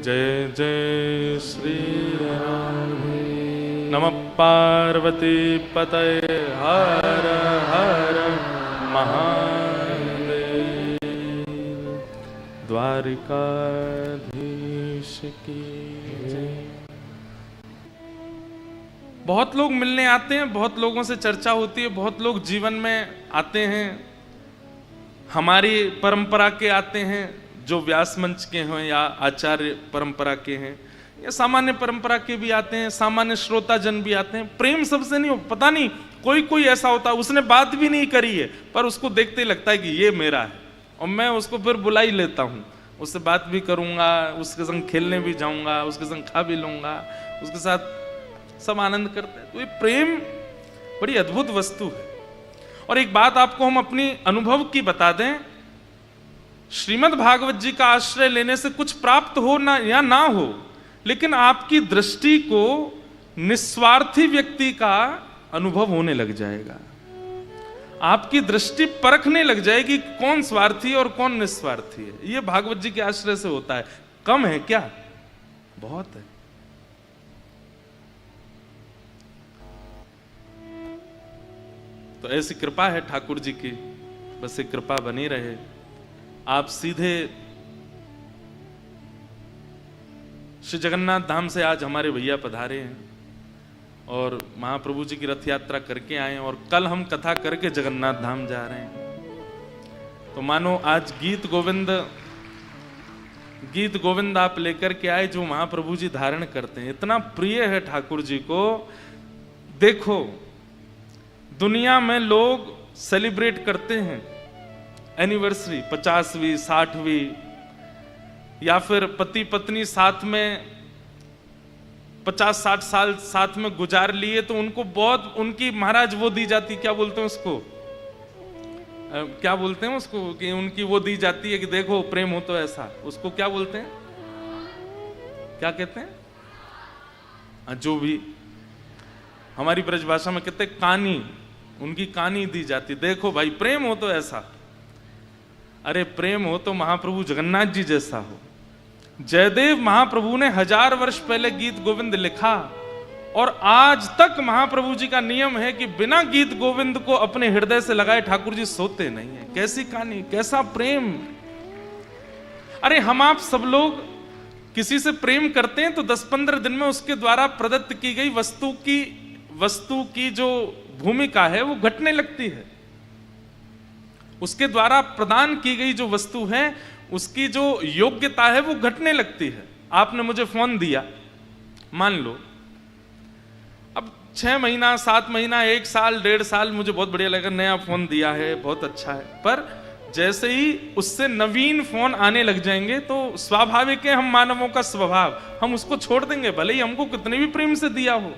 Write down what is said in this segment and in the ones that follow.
जय जय श्री राम। नमः पार्वती पतये हर हर महादेव। द्वारिकाधीश की जय। बहुत लोग मिलने आते हैं, बहुत लोगों से चर्चा होती है, बहुत लोग जीवन में आते हैं, हमारी परंपरा के आते हैं, जो व्यास मंच के हैं या आचार्य परंपरा के हैं या सामान्य परंपरा के भी आते हैं, सामान्य श्रोता जन भी आते हैं। प्रेम सबसे नहीं हो, पता नहीं कोई ऐसा होता है उसने बात भी नहीं करी है पर उसको देखते ही लगता है कि ये मेरा है, और मैं उसको फिर बुला ही लेता हूँ, उससे बात भी करूंगा, उसके संग खेलने भी जाऊंगा, उसके संग खा भी लूंगा, उसके साथ सब आनंद करते हैं। तो ये प्रेम बड़ी अद्भुत वस्तु है। और एक बात आपको हम अपनी अनुभव की बता दें, श्रीमद् भागवत जी का आश्रय लेने से कुछ प्राप्त हो ना या ना हो, लेकिन आपकी दृष्टि को निस्वार्थी व्यक्ति का अनुभव होने लग जाएगा। आपकी दृष्टि परखने लग जाएगी कौन स्वार्थी और कौन निस्वार्थी है। यह भागवत जी के आश्रय से होता है। कम है क्या? बहुत है। तो ऐसी कृपा है ठाकुर जी की, बस ये कृपा बनी रहे। आप सीधे श्री जगन्नाथ धाम से आज हमारे भैया पधारे हैं और महाप्रभु जी की रथ यात्रा करके आए हैं, और कल हम कथा करके जगन्नाथ धाम जा रहे हैं। तो मानो आज गीत गोविंद आप लेकर के आए जो महाप्रभु जी धारण करते हैं। इतना प्रिय है ठाकुर जी को। देखो, दुनिया में लोग सेलिब्रेट करते हैं एनिवर्सरी, 50वीं 60वीं, या फिर पति पत्नी साथ में 50-60 साल साथ में गुजार लिए तो उनको बहुत उनकी महाराज वो दी जाती, क्या बोलते हैं उसको, क्या बोलते हैं उसको, कि उनकी वो दी जाती है कि देखो प्रेम हो तो ऐसा। उसको क्या बोलते हैं, क्या कहते हैं, जो भी हमारी ब्रजभाषा में कहते हैं कानी, उनकी कानी दी जाती, देखो भाई प्रेम हो तो ऐसा। अरे प्रेम हो तो महाप्रभु जगन्नाथ जी जैसा हो। जयदेव महाप्रभु ने 1000 वर्ष पहले गीत गोविंद लिखा, और आज तक महाप्रभु जी का नियम है कि बिना गीत गोविंद को अपने हृदय से लगाए ठाकुर जी सोते नहीं है। कैसी कहानी, कैसा प्रेम। अरे हम आप सब लोग किसी से प्रेम करते हैं तो 10-15 दिन में उसके द्वारा प्रदत्त की गई वस्तु की जो भूमिका है वो घटने लगती है। उसके द्वारा प्रदान की गई जो वस्तु है उसकी जो योग्यता है वो घटने लगती है। आपने मुझे फोन दिया, मान लो अब 6 महीना 7 महीना 1 साल 1.5 साल मुझे बहुत बढ़िया लगा, नया फोन दिया है, बहुत अच्छा है। पर जैसे ही उससे नवीन फोन आने लग जाएंगे तो स्वाभाविक है, हम मानवों का स्वभाव, हम उसको छोड़ देंगे भले ही हमको कितने भी प्रेम से दिया हो।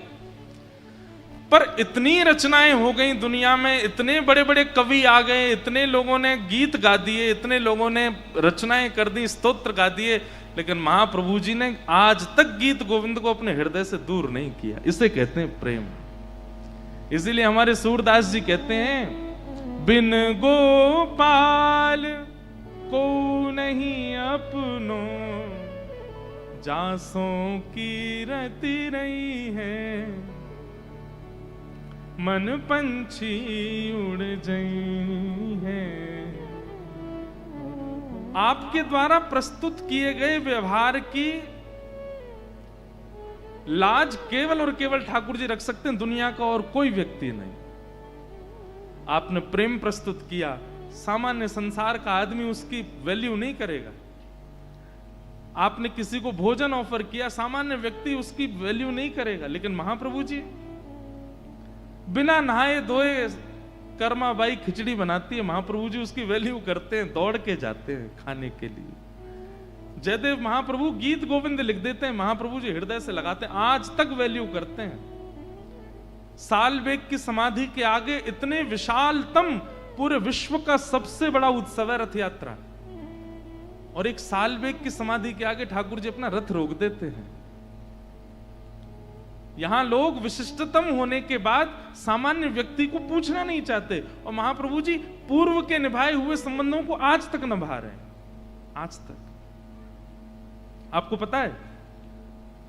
पर इतनी रचनाएं हो गई दुनिया में, इतने बड़े बड़े कवि आ गए, इतने लोगों ने गीत गा दिए, इतने लोगों ने रचनाएं कर दी, स्तोत्र गा दिए, लेकिन महाप्रभु जी ने आज तक गीत गोविंद को अपने हृदय से दूर नहीं किया। इसे कहते हैं प्रेम। इसीलिए हमारे सूरदास जी कहते हैं, बिन गोपाल को नहीं अपनो, जासों की रति रही है, मन पंछी उड़ गई है। आपके द्वारा प्रस्तुत किए गए व्यवहार की लाज केवल और केवल ठाकुर जी रख सकते हैं, दुनिया का और कोई व्यक्ति नहीं। आपने प्रेम प्रस्तुत किया, सामान्य संसार का आदमी उसकी वैल्यू नहीं करेगा। आपने किसी को भोजन ऑफर किया, सामान्य व्यक्ति उसकी वैल्यू नहीं करेगा, लेकिन महाप्रभु जी बिना नहाए धोए कर्मा बाई खिचड़ी बनाती है, महाप्रभु जी उसकी वैल्यू करते हैं, दौड़ के जाते हैं खाने के लिए। जयदेव महाप्रभु गीत गोविंद लिख देते हैं, महाप्रभु जी हृदय से लगाते हैं, आज तक वैल्यू करते हैं। सालबेग की समाधि के आगे इतने विशालतम, पूरे विश्व का सबसे बड़ा उत्सव है रथ यात्रा, और एक सालबेग की समाधि के आगे ठाकुर जी अपना रथ रोक देते हैं। यहां लोग विशिष्टतम होने के बाद सामान्य व्यक्ति को पूछना नहीं चाहते, और महाप्रभु जी पूर्व के निभाए हुए संबंधों को आज तक निभा रहे हैं, आज तक। आपको पता है,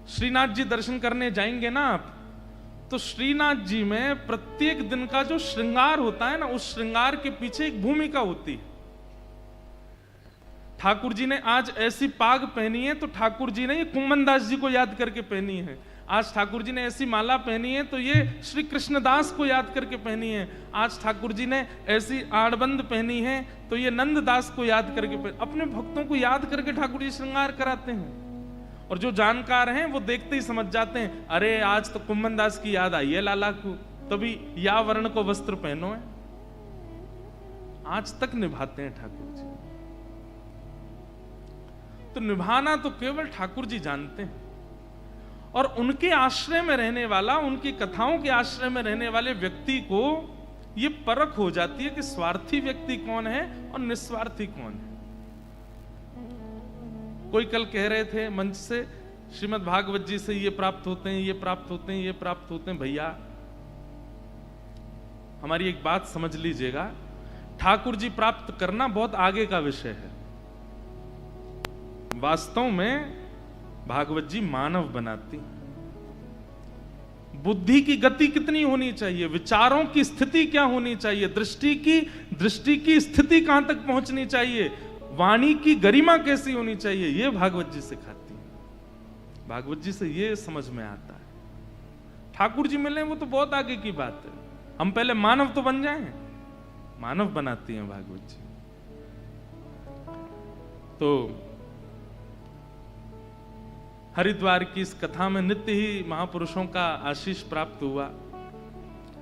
श्रीनाथ जी दर्शन करने जाएंगे ना आप, तो श्रीनाथ जी में प्रत्येक दिन का जो श्रृंगार होता है ना, उस श्रृंगार के पीछे एक भूमिका होती है। ठाकुर जी ने आज ऐसी पाग पहनी है तो ठाकुर जी ने ये कुम्मनदास जी को याद करके पहनी है। आज ठाकुर जी ने ऐसी माला पहनी है तो ये श्री कृष्णदास को याद करके पहनी है। आज ठाकुर जी ने ऐसी आड़बंद पहनी है तो ये नंददास को याद करके पहनी। अपने भक्तों को याद करके ठाकुर जी श्रृंगार कराते हैं, और जो जानकार हैं वो देखते ही समझ जाते हैं, अरे आज तो कुम्मनदास की याद आई है लाला को, तभी या वर्ण को वस्त्र पहनो है। आज तक निभाते हैं ठाकुर जी। तो निभाना तो केवल ठाकुर जी जानते हैं, और उनके आश्रय में रहने वाला, उनकी कथाओं के आश्रय में रहने वाले व्यक्ति को यह परख हो जाती है कि स्वार्थी व्यक्ति कौन है और निस्वार्थी कौन है। कोई कल कह रहे थे मंच से, श्रीमद् भागवत जी से ये प्राप्त होते हैं, ये प्राप्त होते हैं, ये प्राप्त होते हैं। भैया हमारी एक बात समझ लीजिएगा, ठाकुर जी प्राप्त करना बहुत आगे का विषय है। वास्तव में भागवत जी मानव बनाती। बुद्धि की गति कितनी होनी चाहिए, विचारों की स्थिति क्या होनी चाहिए, दृष्टि की स्थिति कहां तक पहुंचनी चाहिए, वाणी की गरिमा कैसी होनी चाहिए, यह भागवत जी सिखाती है। भागवत जी से यह समझ में आता है। ठाकुर जी मिले वो तो बहुत आगे की बात है, हम पहले मानव तो बन जाएं। मानव बनाती हैं भागवत जी। तो हरिद्वार की इस कथा में नित्य ही महापुरुषों का आशीष प्राप्त हुआ।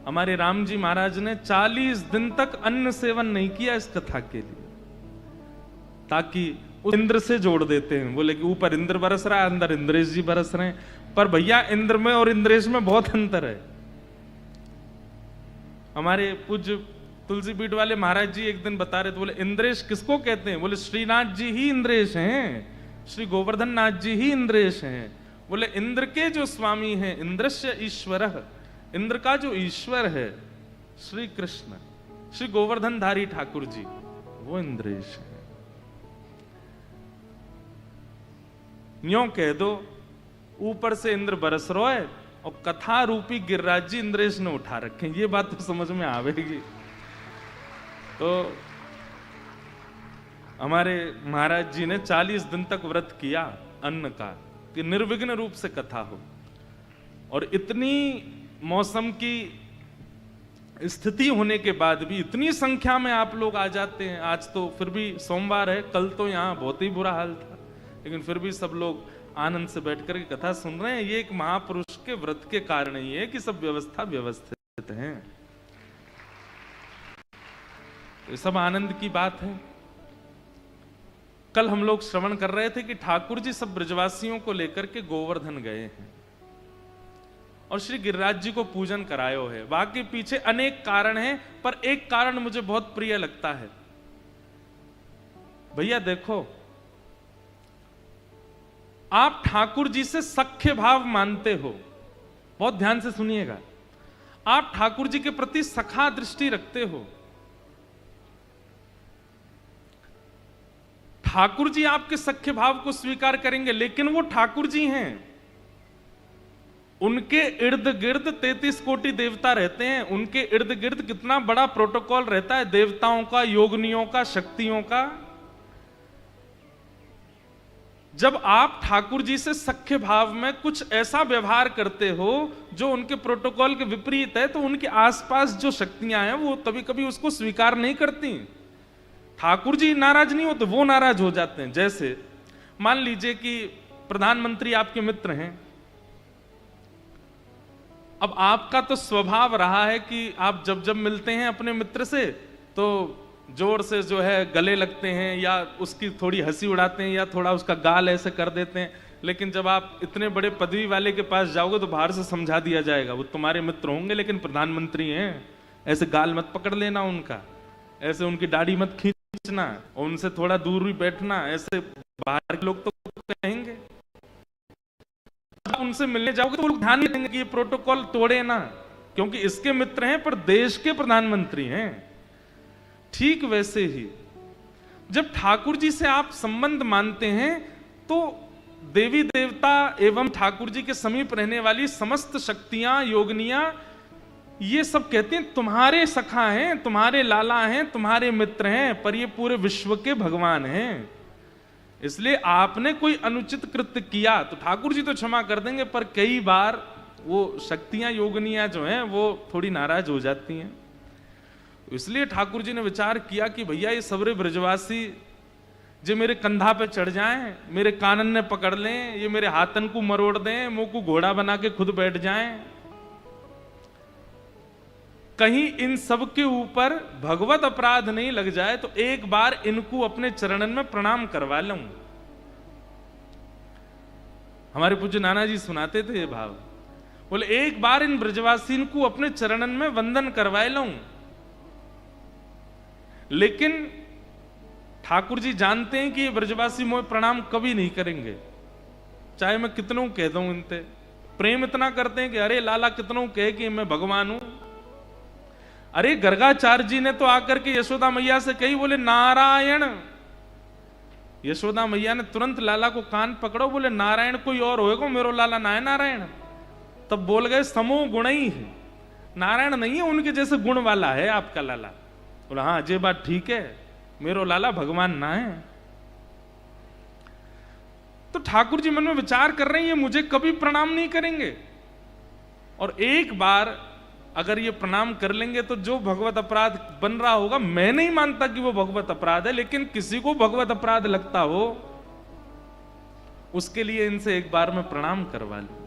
हमारे राम जी महाराज ने 40 दिन तक अन्न सेवन नहीं किया इस कथा के लिए, ताकि उस इंद्र से जोड़ देते हैं। बोले कि ऊपर इंद्र बरस रहा है, अंदर इंद्रेश जी बरस रहे हैं, पर भैया इंद्र में और इंद्रेश में बहुत अंतर है। हमारे पूज्य तुलसी पीठ वाले महाराज जी एक दिन बता रहे थे, बोले इंद्रेश किसको कहते हैं? बोले श्रीनाथ जी ही इंद्रेश हैं, श्री गोवर्धन नाथ जी ही इंद्रेश हैं। बोले इंद्र के जो स्वामी हैं, इंद्रस्य ईश्वरः, इंद्र का जो ईश्वर है श्री कृष्ण, श्री गोवर्धनधारी ठाकुर जी, वो इंद्रेश है। न्यों कह दो ऊपर से इंद्र बरस रहा है और कथा रूपी गिरिराज जी इंद्रेश ने उठा रखे, ये बात तो समझ में आवेगी। तो हमारे महाराज जी ने 40 दिन तक व्रत किया अन्न का, कि निर्विघ्न रूप से कथा हो। और इतनी मौसम की स्थिति होने के बाद भी इतनी संख्या में आप लोग आ जाते हैं। आज तो फिर भी सोमवार है, कल तो यहाँ बहुत ही बुरा हाल था, लेकिन फिर भी सब लोग आनंद से बैठकर के कथा सुन रहे हैं। ये एक महापुरुष के व्रत के कारण ही है कि सब व्यवस्था व्यवस्थित है। तो सब आनंद की बात है। कल हम लोग श्रवण कर रहे थे कि ठाकुर जी सब ब्रजवासियों को लेकर के गोवर्धन गए हैं और श्री गिरिराज जी को पूजन करायो है। बाकी पीछे अनेक कारण हैं, पर एक कारण मुझे बहुत प्रिय लगता है। भैया देखो, आप ठाकुर जी से सख्य भाव मानते हो, बहुत ध्यान से सुनिएगा। आप ठाकुर जी के प्रति सखा दृष्टि रखते हो। ठाकुर जी आपके सख्य भाव को स्वीकार करेंगे, लेकिन वो ठाकुर जी हैं। उनके इर्द गिर्द 33 कोटि देवता रहते हैं। उनके इर्द गिर्द कितना बड़ा प्रोटोकॉल रहता है देवताओं का, योगनियों का, शक्तियों का। जब आप ठाकुर जी से सख्य भाव में कुछ ऐसा व्यवहार करते हो जो उनके प्रोटोकॉल के विपरीत है, तो उनके आसपास जो शक्तियां हैं वो कभी कभी उसको स्वीकार नहीं करती। ठाकुर जी नाराज नहीं होते, वो नाराज हो जाते हैं। जैसे मान लीजिए कि प्रधानमंत्री आपके मित्र हैं। अब आपका तो स्वभाव रहा है कि आप जब जब मिलते हैं अपने मित्र से तो जोर से जो है गले लगते हैं, या उसकी थोड़ी हंसी उड़ाते हैं, या थोड़ा उसका गाल ऐसे कर देते हैं। लेकिन जब आप इतने बड़े पदवी वाले के पास जाओगे तो बाहर से समझा दिया जाएगा, वो तुम्हारे मित्र होंगे लेकिन प्रधानमंत्री हैं, ऐसे गाल मत पकड़ लेना उनका, ऐसे उनकी दाढ़ी मत खींचना, और उनसे थोड़ा दूर ही बैठना, ऐसे बाहर के लोग तो कहेंगे। उनसे मिलने जाओगे तो वो ध्यान नहीं देंगे कि ये प्रोटोकॉल तोड़े ना, क्योंकि इसके मित्र हैं पर देश के प्रधानमंत्री हैं। ठीक वैसे ही जब ठाकुर जी से आप संबंध मानते हैं तो देवी देवता एवं ठाकुर जी के समीप रहने वाली समस्त शक्तियां, योगनियां, ये सब कहते हैं तुम्हारे सखा हैं, तुम्हारे लाला हैं, तुम्हारे मित्र हैं, पर ये पूरे विश्व के भगवान हैं। इसलिए आपने कोई अनुचित कृत्य किया तो ठाकुर जी तो क्षमा कर देंगे, पर कई बार वो शक्तियां, योगनियां जो हैं वो थोड़ी नाराज हो जाती हैं। इसलिए ठाकुर जी ने विचार किया कि भैया ये सबरे ब्रजवासी जो मेरे कंधा पे चढ़ जाएं, मेरे कानन ने पकड़ लें, ये मेरे हाथन को मरोड़ दें, मुंह को घोड़ा बना के खुद बैठ जाएं, कहीं इन सब के ऊपर भगवत अपराध नहीं लग जाए, तो एक बार इनको अपने चरणन में प्रणाम करवा लूं। हमारे पूज्य नाना जी सुनाते थे ये भाव, बोले एक बार इन ब्रजवासी को अपने चरणन में वंदन करवा लूं। लेकिन ठाकुर जी जानते हैं कि ये ब्रजवासी मोह प्रणाम कभी नहीं करेंगे, चाहे मैं कितनों कह दूं। इनते प्रेम इतना करते हैं कि अरे लाला कितनों कहे कि मैं भगवान हूं। अरे गर्गाचार्य जी ने तो आकर के यशोदा मैया से कही, बोले नारायण। यशोदा मैया ने तुरंत लाला को कान पकड़ो, बोले नारायण कोई और होएगा, मेरो लाला ना है नारायण। तब बोल गए समो गुण ही है, नारायण नहीं है, उनके जैसे गुण वाला है आपका लाला। बोला हाँ ये बात ठीक है, मेरो लाला भगवान ना है। तो ठाकुर जी मन में विचार कर रहे हैं ये मुझे कभी प्रणाम नहीं करेंगे, और एक बार अगर ये प्रणाम कर लेंगे तो जो भगवत अपराध बन रहा होगा, मैं नहीं मानता कि वो भगवत अपराध है, लेकिन किसी को भगवत अपराध लगता हो उसके लिए इनसे एक बार में प्रणाम करवा लूं।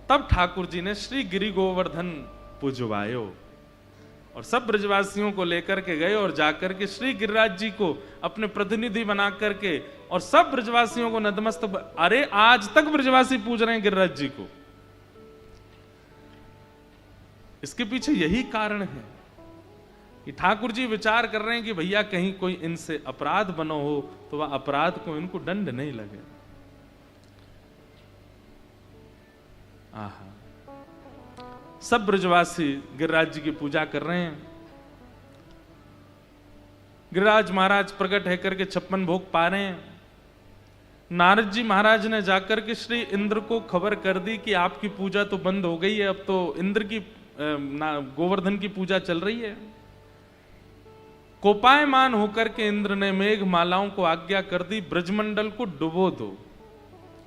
तब ठाकुर जी ने श्री गिरि गोवर्धन पुजवायो और सब ब्रजवासियों को लेकर के गए और जाकर के श्री गिरिराज जी को अपने प्रतिनिधि बना करके और सब ब्रजवासियों को नतमस्तक। अरे आज तक ब्रजवासी पूज रहे हैं गिरिराज जी को। इसके पीछे यही कारण है कि ठाकुर जी विचार कर रहे हैं कि भैया कहीं कोई इनसे अपराध बनो हो तो वह अपराध को इनको दंड नहीं लगे। आहा, सब ब्रजवासी गिरिराज जी की पूजा कर रहे हैं। गिरिराज महाराज प्रकट है करके 56 भोग पा रहे हैं। नारद जी महाराज ने जाकर के श्री इंद्र को खबर कर दी कि आपकी पूजा तो बंद हो गई है, अब तो इंद्र की गोवर्धन की पूजा चल रही है। कोपायमान होकर के इंद्र ने मेघ मालाओं को आज्ञा कर दी, ब्रजमंडल को डुबो दो,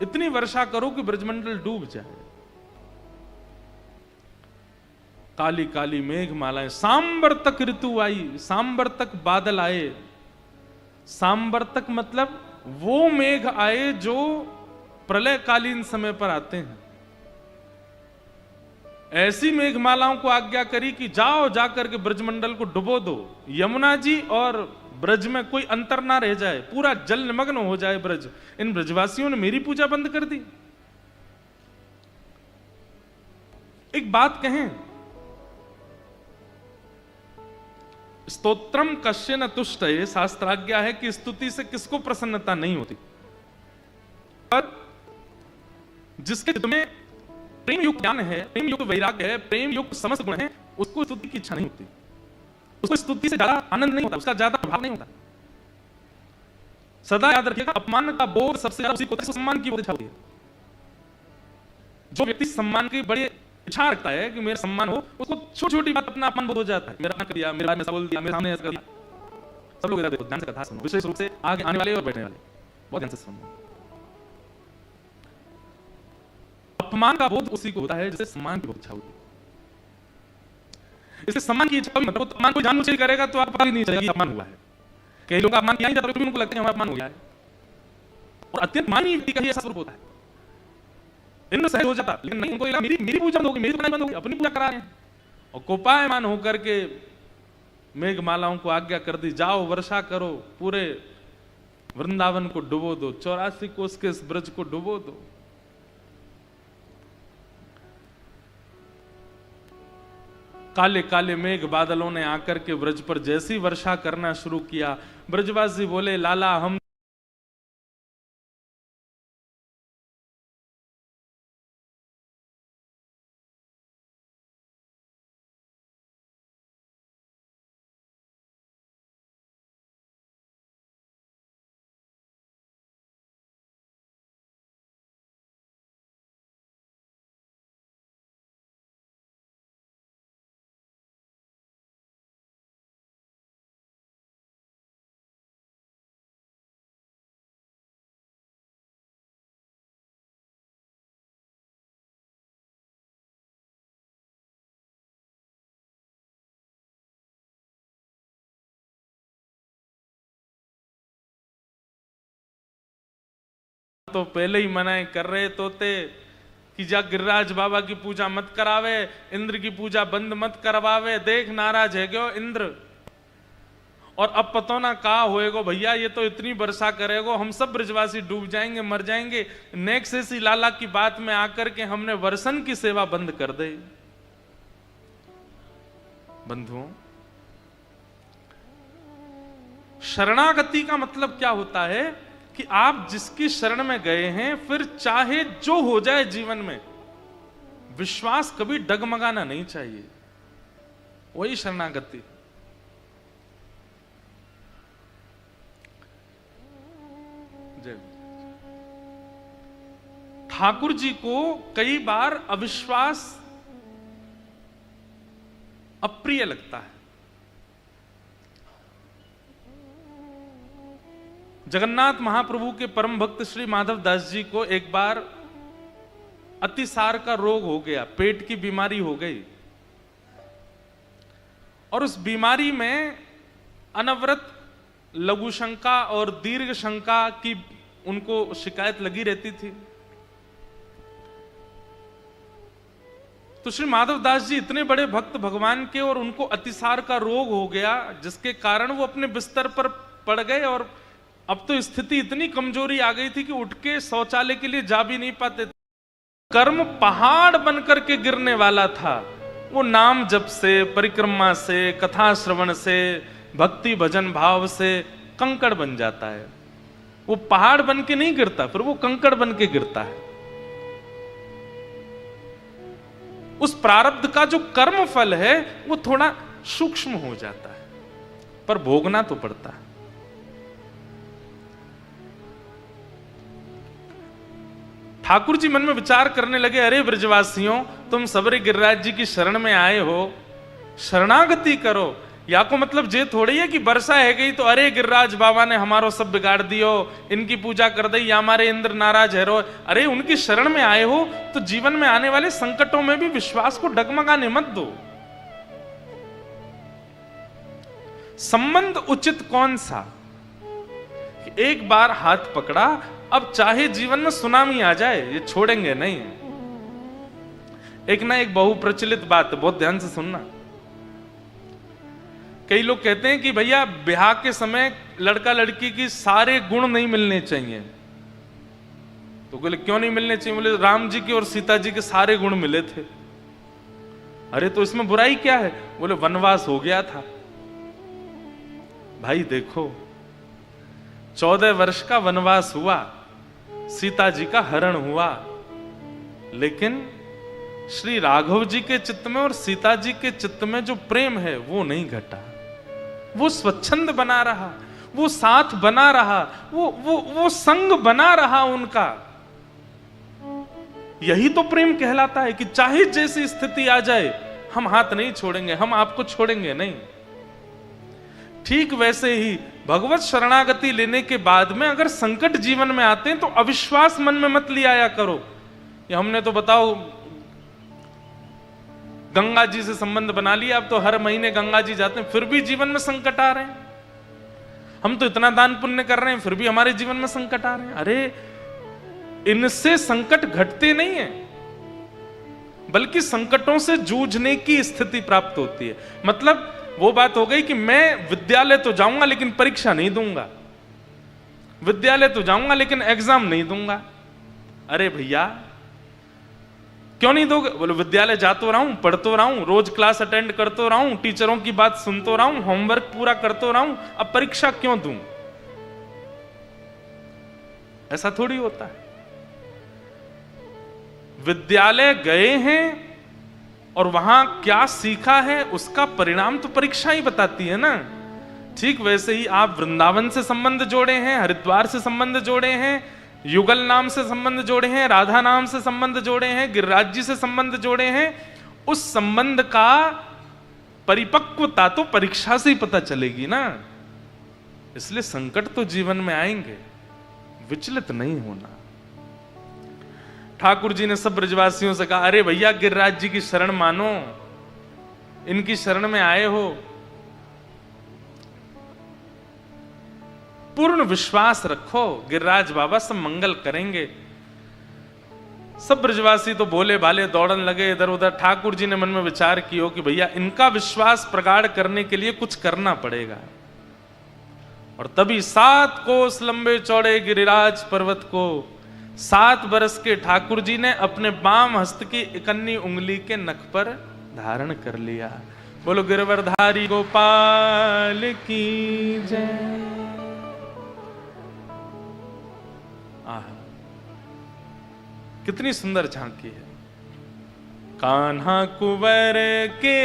इतनी वर्षा करो कि ब्रजमंडल डूब जाए। काली काली मेघ मालाएं, सांबर तक ऋतु आई, सांबर तक बादल आए। सांबर तक मतलब वो मेघ आए जो प्रलयकालीन समय पर आते हैं। ऐसी मेघमालाओं को आज्ञा करी कि जाओ जाकर के ब्रजमंडल को डुबो दो, यमुना जी और ब्रज में कोई अंतर ना रह जाए, पूरा जल निमग्न हो जाए ब्रज। इन ब्रजवासियों ने मेरी पूजा बंद कर दी। एक बात कहें, स्तोत्रम कश्य न तुष्ट, शास्त्राज्ञा है कि स्तुति से किसको प्रसन्नता नहीं होती, पर जिसके तुम्हें प्रेम युक्त ज्ञान है, प्रेम युक्त वैराग्य है, प्रेम युक्त समस्त गुण है, उसको स्तुति की इच्छा नहीं होती, उसको स्तुति से ज्यादा आनंद नहीं होता, उसका ज्यादा प्रभाव नहीं होता। सदा याद रखिएगा, अपमान का बोध सबसे ज्यादा उसी को होता है, सम्मान की बहुत इच्छा होती है। जो व्यक्ति सम्मान की बड़ी इच्छा रखता है कि मेरा सम्मान हो, उसको छोटी छोटी बात अपना अपमान बोध हो जाता है। मेरा अपना कर दिया, मेरे बारे में ऐसा बोल दिया, मेरे सामने ऐसा कर दिया। सब लोग इधर देखो, ध्यान से कथा सुनो, विशेष रूप से आगे आने वाले और बैठने वाले बहुत ध्यान से सुनो। अपमान का बोध उसी को होता है जिसे सम्मान की बहुत इच्छा होती है। इससे सम्मान की इच्छा मतलब अपमान को जानबूझ के करेगा तो आपको पता ही नहीं चलेगा कि अपमान हुआ है। कई लोग अपमान किया नहीं जाता, उनको लगता है हमारा अपमान हो गया है, और अत्यंत माननीय व्यक्ति का ही ऐसा स्वरूप होता है। इंद्र सहज हो जाता, लेकिन नहीं, उनको लगा मेरी पूजा बंद होगी, मेरी पूजा बंद होगी, अपनी पूजा करा रहे हैं। और कोपायमान होकर के मेघमालाओं को आज्ञा कर दी, जाओ वर्षा करो, पूरे वृंदावन को डुबो दो, 84 कोस के इस ब्रज को डुबो दो। काले काले मेघ बादलों ने आकर के ब्रज पर जैसी वर्षा करना शुरू किया, ब्रजवासी बोले लाला हम तो पहले ही मनाए कर रहे तोते कि जा गिरिराज बाबा की पूजा मत करावे, इंद्र की पूजा बंद मत करवावे, देख नाराज है क्यों इंद्र। और अब पतो ना कहा होएगो भैया, ये तो इतनी वर्षा करेगो हम सब ब्रजवासी डूब जाएंगे, मर जाएंगे। नेक्स्ट ऐसी लाला की बात में आकर के हमने वर्षन की सेवा बंद कर दे। बंधुओं, शरणागति का मतलब क्या होता है कि आप जिसकी शरण में गए हैं, फिर चाहे जो हो जाए जीवन में, विश्वास कभी डगमगाना नहीं चाहिए। वही शरणागति। ठाकुर जी को कई बार अविश्वास अप्रिय लगता है। जगन्नाथ महाप्रभु के परम भक्त श्री माधव दास जी को एक बार अतिसार का रोग हो गया, पेट की बीमारी हो गई, और उस बीमारी में अनवरत लघु शंका और दीर्घ शंका की उनको शिकायत लगी रहती थी। तो श्री माधव दास जी इतने बड़े भक्त भगवान के, और उनको अतिसार का रोग हो गया जिसके कारण वो अपने बिस्तर पर पड़ गए, और अब तो स्थिति इतनी कमजोरी आ गई थी कि उठ के शौचालय के लिए जा भी नहीं पाते। कर्म पहाड़ बनकर के गिरने वाला था। वो नाम जप से, परिक्रमा से, कथा श्रवण से, भक्ति भजन भाव से कंकड़ बन जाता है। वो पहाड़ बन के नहीं गिरता, फिर वो कंकड़ बन के गिरता है। उस प्रारब्ध का जो कर्म फल है वो थोड़ा सूक्ष्म हो जाता है, पर भोगना तो पड़ता है। ठाकुर जी मन में विचार करने लगे, अरे ब्रजवासियों, तुम सबरे गिरिराज जी की शरण में आए हो, शरणागति करो। या को मतलब ये थोड़ी है कि वर्षा है गई तो अरे गिरिराज बाबा ने हमारो सब बिगाड़ दियो, इनकी पूजा कर दी, या हमारे इंद्र नाराज है रो। अरे उनकी शरण में आए हो तो जीवन में आने वाले संकटों में भी विश्वास को डगमगाने मत दो। संबंध उचित कौन सा कि एक बार हाथ पकड़ा, अब चाहे जीवन में सुनामी आ जाए ये छोड़ेंगे नहीं। एक ना एक बहुप्रचलित बात, बहुत ध्यान से सुनना। कई लोग कहते हैं कि भैया ब्याह के समय लड़का लड़की की सारे गुण नहीं मिलने चाहिए। तो बोले क्यों नहीं मिलने चाहिए? बोले राम जी के और सीता जी के सारे गुण मिले थे। अरे तो इसमें बुराई क्या है? बोले वनवास हो गया था। भाई देखो, 14 वर्ष का वनवास हुआ, सीता जी का हरण हुआ, लेकिन श्री राघव जी के चित्त में और सीता जी के चित्त में जो प्रेम है वो नहीं घटा। वो स्वच्छंद बना रहा, वो साथ बना रहा, वो संग बना रहा उनका। यही तो प्रेम कहलाता है कि चाहे जैसी स्थिति आ जाए हम हाथ नहीं छोड़ेंगे, हम आपको छोड़ेंगे नहीं। ठीक वैसे ही भगवत शरणागति लेने के बाद में अगर संकट जीवन में आते हैं तो अविश्वास मन में मत ले आया करो। ये हमने तो बताओ गंगा जी से संबंध बना लिया, अब तो हर महीने गंगा जी जाते हैं, फिर भी जीवन में संकट आ रहे हैं। हम तो इतना दान पुण्य कर रहे हैं, फिर भी हमारे जीवन में संकट आ रहे हैं। अरे इनसे संकट घटते नहीं है, बल्कि संकटों से जूझने की स्थिति प्राप्त होती है। मतलब वो बात हो गई कि मैं विद्यालय तो जाऊंगा लेकिन परीक्षा नहीं दूंगा, विद्यालय तो जाऊंगा लेकिन एग्जाम नहीं दूंगा। अरे भैया क्यों नहीं दोगे? बोले विद्यालय जा तो रहा हूं, पढ़ तो रहा हूं, रोज क्लास अटेंड कर तो रहा हूं, टीचरों की बात सुन तो रहा हूं, होमवर्क पूरा कर तो रहा हूं, अब परीक्षा क्यों दूं? ऐसा थोड़ी होता है। विद्यालय गए हैं और वहां क्या सीखा है उसका परिणाम तो परीक्षा ही बताती है ना। ठीक वैसे ही आप वृंदावन से संबंध जोड़े हैं, हरिद्वार से संबंध जोड़े हैं, युगल नाम से संबंध जोड़े हैं, राधा नाम से संबंध जोड़े हैं, गिरिराज जी से संबंध जोड़े हैं, उस संबंध का परिपक्वता तो परीक्षा से ही पता चलेगी ना। इसलिए संकट तो जीवन में आएंगे, विचलित नहीं होना। ठाकुर जी ने सब ब्रजवासियों से कहा, अरे भैया गिरिराज जी की शरण मानो, इनकी शरण में आए हो, पूर्ण विश्वास रखो, गिरिराज बाबा सब मंगल करेंगे। सब ब्रजवासी तो भोले भाले दौड़न लगे इधर उधर। ठाकुर जी ने मन में विचार किया कि भैया इनका विश्वास प्रगाढ़ करने के लिए कुछ करना पड़ेगा। और तभी 7 कोस लंबे चौड़े गिरिराज पर्वत को 7 बरस के ठाकुर जी ने अपने बाम हस्त की इकन्नी उंगली के नख पर धारण कर लिया। बोलो गिरवरधारी गोपाल की जय। आहा, कितनी सुंदर झांकी है। कान्हा कुंवर के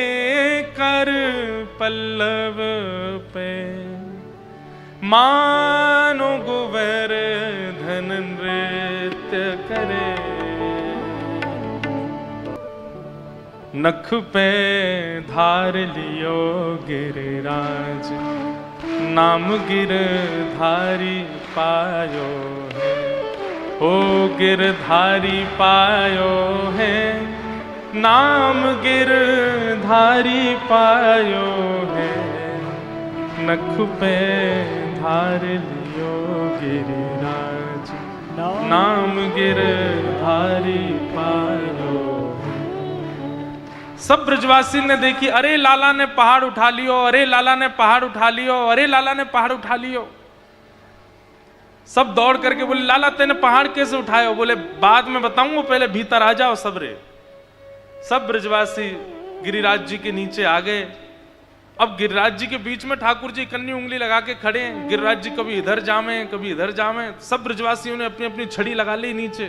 कर पल्लव पे मानो गोवर्धन नृत्य करे। नख पे धार लियो गिरिराज, नाम गिरधारी पायो है। ओ गिरधारी पायो है, नाम गिरधारी पायो है। नख पे धार लियो गिरिराज, नाम गिरधारी पायो। सब ब्रजवासी ने देखी, अरे लाला ने पहाड़ उठा लियो, अरे लाला ने पहाड़ उठा लियो, अरे लाला ने पहाड़ उठा लियो। सब दौड़ करके बोले लाला तेने पहाड़ कैसे उठाए हो? बोले बाद में बताऊंगा, पहले भीतर आ जाओ सबरे। सब ब्रजवासी गिरिराज जी के नीचे आ गए। अब गिरिराज जी के बीच में ठाकुर जी कन्नी उंगली लगा के खड़े हैं। गिरिराज जी कभी इधर जामे कभी इधर जामे। सब ब्रजवासियों ने अपनी अपनी छड़ी लगा ली नीचे,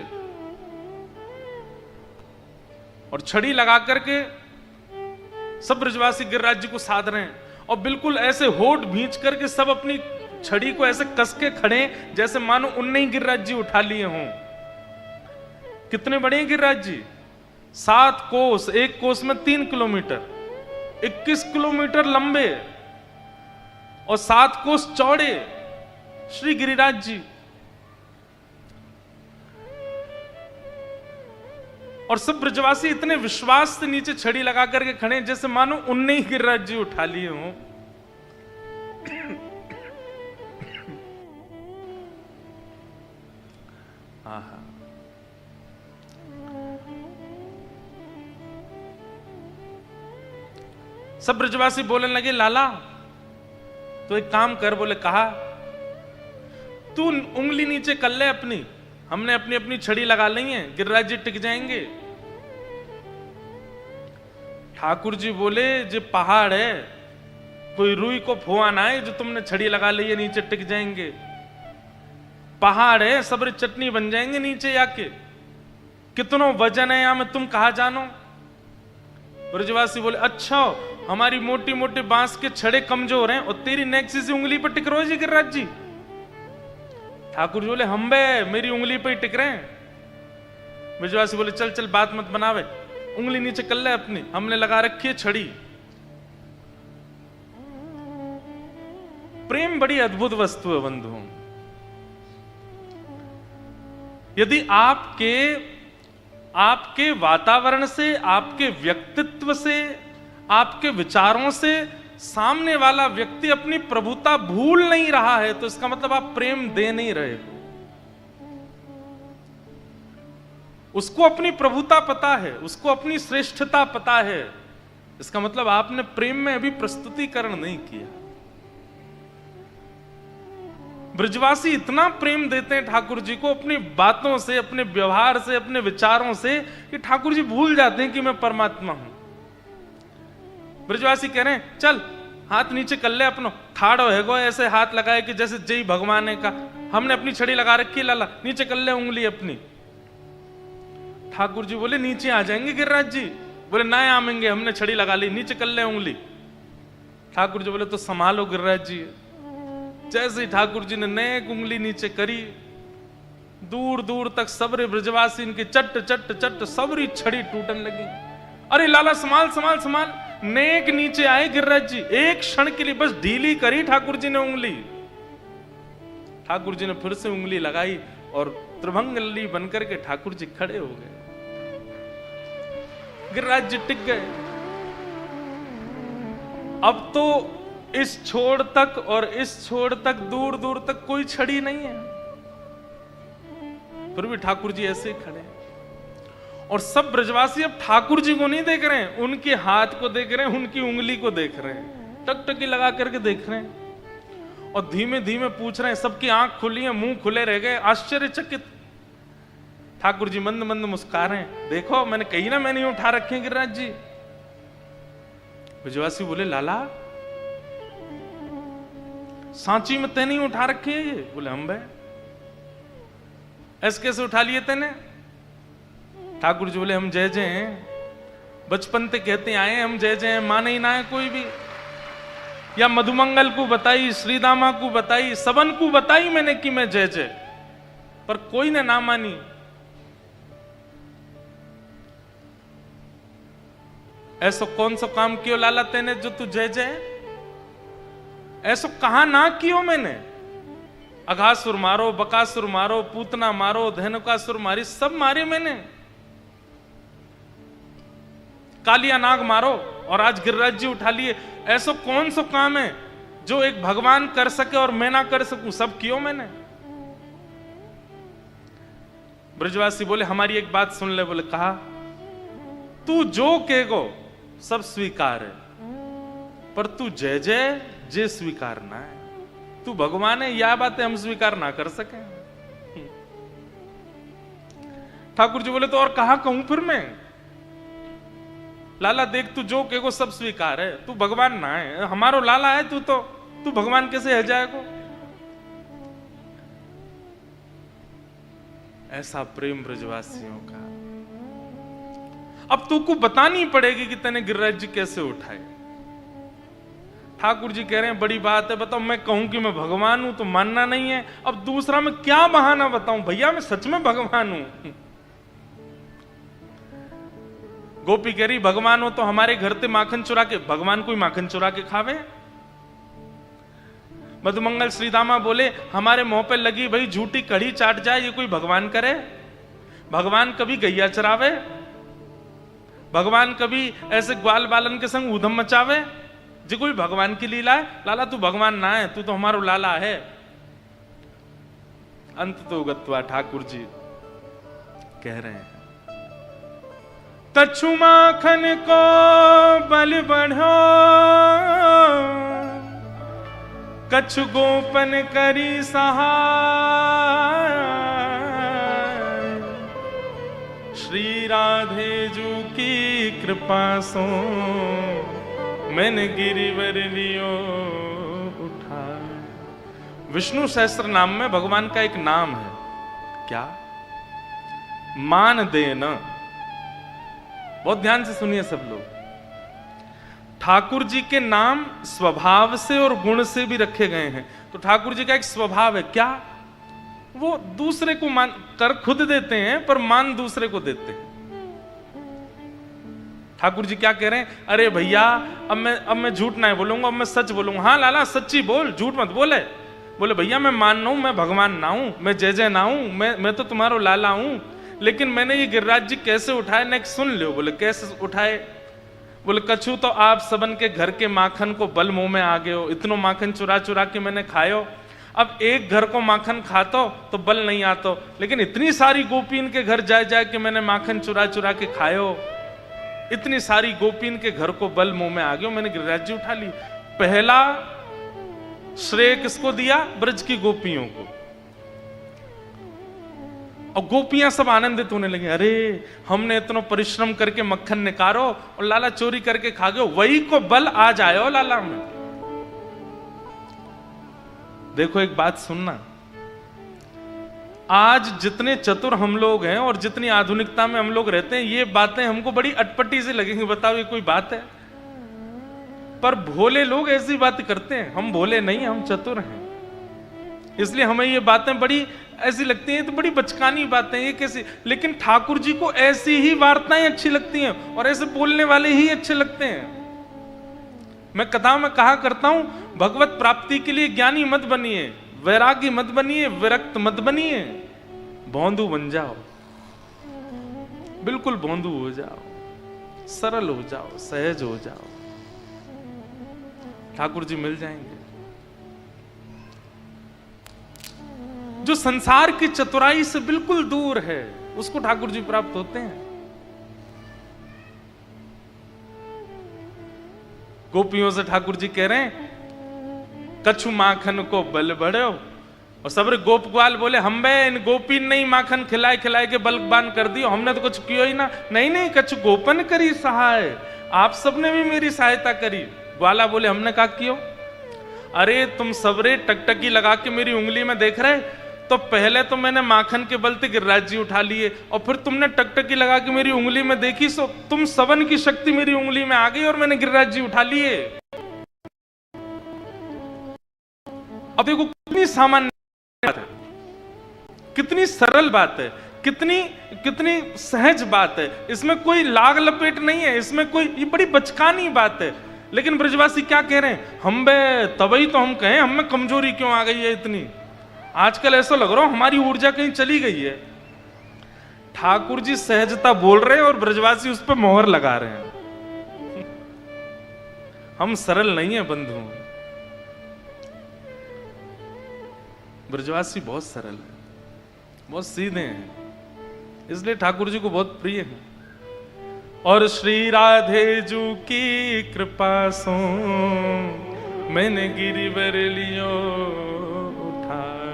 और छड़ी लगा करके सब ब्रजवासी गिरिराज जी को साध रहे हैं। और बिल्कुल ऐसे होठ भींच करके सब अपनी छड़ी को ऐसे कस के खड़े जैसे मानो उनने ही गिरिराज जी उठा लिए हों। कितने बड़े हैं गिरिराज जी? 7 कोस, एक कोस में 3 किलोमीटर, 21 किलोमीटर लंबे और 7 कोस चौड़े श्री गिरिराज जी। और सब ब्रजवासी इतने विश्वास से नीचे छड़ी लगा करके खड़े जैसे मानो उनने ही गिरिराज जी उठा लिए हों। आहा, सब ब्रजवासी बोलने लगे लाला तो एक काम कर। बोले कहा, तू उंगली नीचे कर ले अपनी, हमने अपनी अपनी छड़ी लगा ली है, गिरिराज जी टिक जाएंगे। ठाकुर जी बोले जो पहाड़ है, कोई रुई को फुआना है जो तुमने छड़ी लगा ली है नीचे टिक जाएंगे। पहाड़ है, सबरे चटनी बन जाएंगे नीचे आके। कितनो वजन है यहां में तुम कहा जानो? ब्रजवासी बोले अच्छा, हमारी मोटी मोटी बांस के छड़े कमजोर हैं और तेरी नेक्सी से उंगली पर टिक रहे जी गिरिराज जी। ठाकुर जी बोले हम बे मेरी उंगली पे ही टिक रहे हैं। ब्रजवासी बोले चल चल बात मत बनावे, उंगली नीचे कर ले अपनी, हमने लगा रखी है छड़ी। प्रेम बड़ी अद्भुत वस्तु है बंधुओं। यदि आपके वातावरण से, आपके व्यक्तित्व से, आपके विचारों से सामने वाला व्यक्ति अपनी प्रभुता भूल नहीं रहा है तो इसका मतलब आप प्रेम दे नहीं रहे हो। उसको अपनी प्रभुता पता है, उसको अपनी श्रेष्ठता पता है, इसका मतलब आपने प्रेम में अभी प्रस्तुतिकरण नहीं किया। ब्रजवासी इतना प्रेम देते हैं ठाकुर जी को अपनी बातों से, अपने व्यवहार से, अपने विचारों से कि ठाकुर जी भूल जाते हैं कि मैं परमात्मा हूं। ब्रजवासी कह रहे हैं चल हाथ नीचे कर ले अपनो, ठाड़ो है गो ऐसे हाथ लगाए कि जैसे जय भगवान का। हमने अपनी छड़ी लगा रखी लाला, नीचे कर ले उंगली अपनी। ठाकुर जी बोले नीचे आ जाएंगे गिरिराज जी। बोले ना आमेंगे, हमने छड़ी लगा ली, नीचे कर ले उंगली। ठाकुर जी बोले तो संभालो गिरिराज जी। जैसे ही ठाकुर जी ने नेक उंगली नीचे करी, दूर दूर तक सबरे ब्रजवासी इनके चट चट चट सबरी छड़ी टूटने लगी। अरे लाला संभाल संभाल संभाल। नेक नीचे आए गिरिराज जी, एक क्षण के लिए बस ढीली करी ठाकुर जी ने उंगली। ठाकुर जी ने फिर से उंगली लगाई और त्रिभंगली बनकर के ठाकुर जी खड़े हो गए। गिरिराज जी टिक गए। अब तो इस छोर तक और इस छोर तक, दूर दूर तक कोई छड़ी नहीं है, फिर भी ठाकुर जी ऐसे ही खड़े हैं। और सब ब्रजवासी अब ठाकुर जी को नहीं देख रहे हैं, उनके हाथ को देख रहे हैं, उनकी उंगली को देख रहे हैं, टकटकी लगा करके देख रहे हैं और धीमे धीमे पूछ रहे हैं। सबकी आंख खुली है, मुंह खुले रह गए, आश्चर्यचकित। ठाकुर जी मंद मंद मुस्कुरा रहे हैं। देखो मैंने कही ना, मैंने उठा रखे हैं गिरिराज जी। ब्रजवासी बोले लाला सांची में तेने उठा रखे हैं ये? बोले हम भाई ऐसे कैसे उठा लिए तेने? ठाकुर जी बोले हम जय जय हैं, बचपन से कहते आए हैं हम जय जय हैं, माने ही ना है कोई भी। या मधुमंगल को बताई, श्रीदामा को बताई, सबन को बताई मैंने कि मैं जय जय, पर कोई ने ना मानी। ऐसा कौन सा काम कियो लाला तेने जो तू जय जय? ऐसा कहा ना कियो मैंने? अघासुर मारो, बकासुर मारो, पूतना मारो, धेनुकासुर मारी, सब मारे मैंने। कालिया नाग मारो और आज गिरिराज जी उठा लिए। ऐसा कौन सा काम है जो एक भगवान कर सके और मैं ना कर सकूं? सब कियो मैंने। ब्रजवासी बोले हमारी एक बात सुन ले। बोले कहा तू जो कहेगो सब स्वीकार है, पर तू जय जय जे स्वीकार ना है। तू भगवान है, यह बातें हम स्वीकार ना कर सके। ठाकुर जी बोले तो और कहा कहूं फिर मैं? लाला देख तू जो कहेगो सब स्वीकार है, तू भगवान ना है, हमारो लाला है तू भगवान कैसे है जाएगो? ऐसा प्रेम ब्रजवासियों का। अब तू को बतानी पड़ेगी कि तेने गिरिराज जी कैसे उठाए। ठाकुर जी कह रहे हैं बड़ी बात है, बताओ मैं कहूं कि मैं भगवान हूं तो मानना नहीं है। अब दूसरा मैं क्या बहाना बताऊं? भैया मैं सच में भगवान हूं। गोपी कह रही भगवान हो तो हमारे घर से माखन चुरा के, भगवान कोई माखन चुरा के खावे? मधुमंगल श्रीदामा बोले हमारे मुंह पे लगी भाई झूठी कड़ी चाट जाए, ये कोई भगवान करे? भगवान कभी गैया चरावे? भगवान कभी ऐसे ग्वाल बालन के संग ऊधम मचावे? जी कोई भगवान की लीला है? लाला तू भगवान ना है, तू तो हमारो लाला है। अंत तो गत्वा ठाकुर जी कह रहे हैं तछु माखन को बल बढ़ो, कछु गोपन करी सहाय। श्री राधे जू की कृपा सो मैंने गिरिवर लियो उठा। विष्णु सहस्त्र नाम में भगवान का एक नाम है, क्या? मान देना। बहुत ध्यान से सुनिए सब लोग। ठाकुर जी के नाम स्वभाव से और गुण से भी रखे गए हैं। तो ठाकुर जी का एक स्वभाव है, क्या? वो दूसरे को मान कर खुद देते हैं, पर मान दूसरे को देते हैं। ठाकुर जी क्या कह रहे हैं? अरे भैया अब मैं झूठ नहीं बोलूंगा, अब मैं सच बोलूंगा। हाँ लाला सच्ची बोल, झूठ मत बोले। बोले भैया मैं मान रहा हूं, मैं भगवान ना हूं, मैं जय जय ना हूं, मैं तो तुम्हारा लाला हूं, लेकिन मैंने ये गिरिराज जी कैसे उठाए नेक्स्ट सुन लो। बोले कैसे उठाए? बोले कछु तो आप सबन के घर के माखन को बल मुंह में आ गए हो, इतनो माखन चुरा चुरा के मैंने खायो। अब एक घर को माखन खातो तो बल नहीं आतो, लेकिन इतनी सारी गोपीन के घर जाए जाए के मैंने माखन चुरा चुरा के खायो, इतनी सारी गोपीन के घर को बल मुंह में आ गयो, मैंने गिरिराज जी उठा ली। पहला श्रेय किसको दिया? ब्रज की गोपियों को। और गोपियां सब आनंदित होने लगी, अरे हमने इतना परिश्रम करके मक्खन निकालो और लाला चोरी करके खा गयो, वही को बल आ जाए लाला में। देखो एक बात सुनना, आज जितने चतुर हम लोग हैं और जितनी आधुनिकता में हम लोग रहते हैं, ये बातें हमको बड़ी अटपटी से लगेंगी। बताओ ये कोई बात है? पर भोले लोग ऐसी बात करते हैं। हम भोले नहीं, हम चतुर हैं, इसलिए हमें ये बातें बड़ी ऐसी लगती हैं, तो बड़ी बचकानी बातें ये कैसी। लेकिन ठाकुर जी को ऐसी ही वार्ताएं अच्छी लगती हैं और ऐसे बोलने वाले ही अच्छे लगते हैं। मैं कथा में कहा करता हूं, भगवत प्राप्ति के लिए ज्ञानी मत बनिए, वैरागी मत बनिए, विरक्त मत बनिए, भोंदू बन जाओ, बिल्कुल भोंदू हो जाओ, सरल हो जाओ, सहज हो जाओ। ठाकुर जी मिल जाएंगे। जो संसार की चतुराई से बिल्कुल दूर है, उसको ठाकुर जी प्राप्त होते हैं। गोपियों से ठाकुर जी कह रहे हैं कछु माखन को बल बढ़ो, और सबरे गोप ग्वाल बोले हम बे इन गोपी नहीं माखन खिलाए खिलाए के बलबान कर दियो, हमने तो कुछ किया ही ना। नहीं नहीं, कछु गोपन करी सहाय, आप सबने भी मेरी सहायता करी। ग्वाला बोले हमने क्या कियो? अरे तुम सबरे टकटकी लगा के मेरी उंगली में देख रहे, तो पहले तो मैंने माखन के बल से गिरिराज जी उठा लिए, और फिर तुमने टकटकी लगा के मेरी उंगली में देखी, सो तुम सबन की शक्ति मेरी उंगली में आ गई और मैंने गिरिराज जी उठा लिए। अब देखो कितनी सामान्य बात है, कितनी सरल बात है, कितनी कितनी सहज बात है, इसमें कोई लाग लपेट नहीं है, इसमें कोई, ये बड़ी बचकानी बात है। लेकिन ब्रजवासी क्या कह रहे हैं, हम बे तभी तो हम कहें हम में कमजोरी क्यों आ गई है इतनी। आजकल ऐसा लग रहा हो हमारी ऊर्जा कहीं चली गई है। ठाकुर जी सहजता बोल रहे हैं और ब्रजवासी उस पर मोहर लगा रहे हैं। हम सरल नहीं है बंधु, ब्रजवासी बहुत सरल है, बहुत सीधे हैं, इसलिए ठाकुर जी को बहुत प्रिय है। और श्री राधे जू की कृपा सो मैंने गिरिवर लियो उठाए,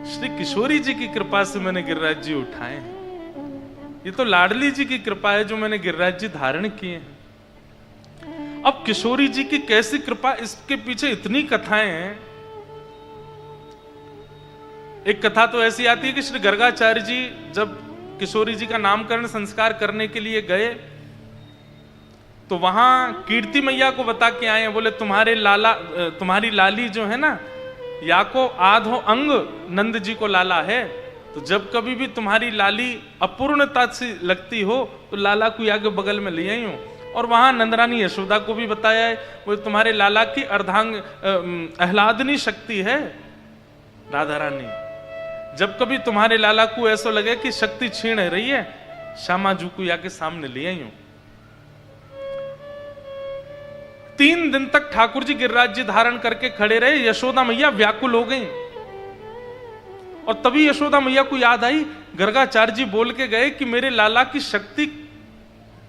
श्री किशोरी जी की कृपा से मैंने गिरिराज जी उठाए हैं। ये तो लाडली जी की कृपा है जो मैंने गिरिराज जी धारण किए हैं। अब किशोरी जी की कैसी कृपा, इसके पीछे इतनी कथाएं हैं। एक कथा तो ऐसी आती है कि श्री गर्गाचार्य जी जब किशोरी जी का नामकरण संस्कार करने के लिए गए, तो वहां कीर्ति मैया को बता के आए हैं, बोले तुम्हारी लाली जो है ना, या को आधो अंग नंद जी को लाला है, तो जब कभी भी तुम्हारी लाली अपूर्णता से लगती हो तो लाला को आगे बगल में ले आई हूं। और वहां नंदरानी यशोदा को भी बताया है, वो तुम्हारे लाला की अर्धांग आह्लादनी शक्ति है राधा रानी। जब कभी तुम्हारे लाला को ऐसा लगे कि शक्ति छीन रही है, श्यामा जू को आके सामने ले आई हूं। 3 दिन तक ठाकुर जी गिरिराज जी धारण करके खड़े रहे। यशोदा मैया व्याकुल हो गई, और तभी यशोदा मैया को याद आई, गर्गाचार्य जी बोल के गए कि मेरे लाला की शक्ति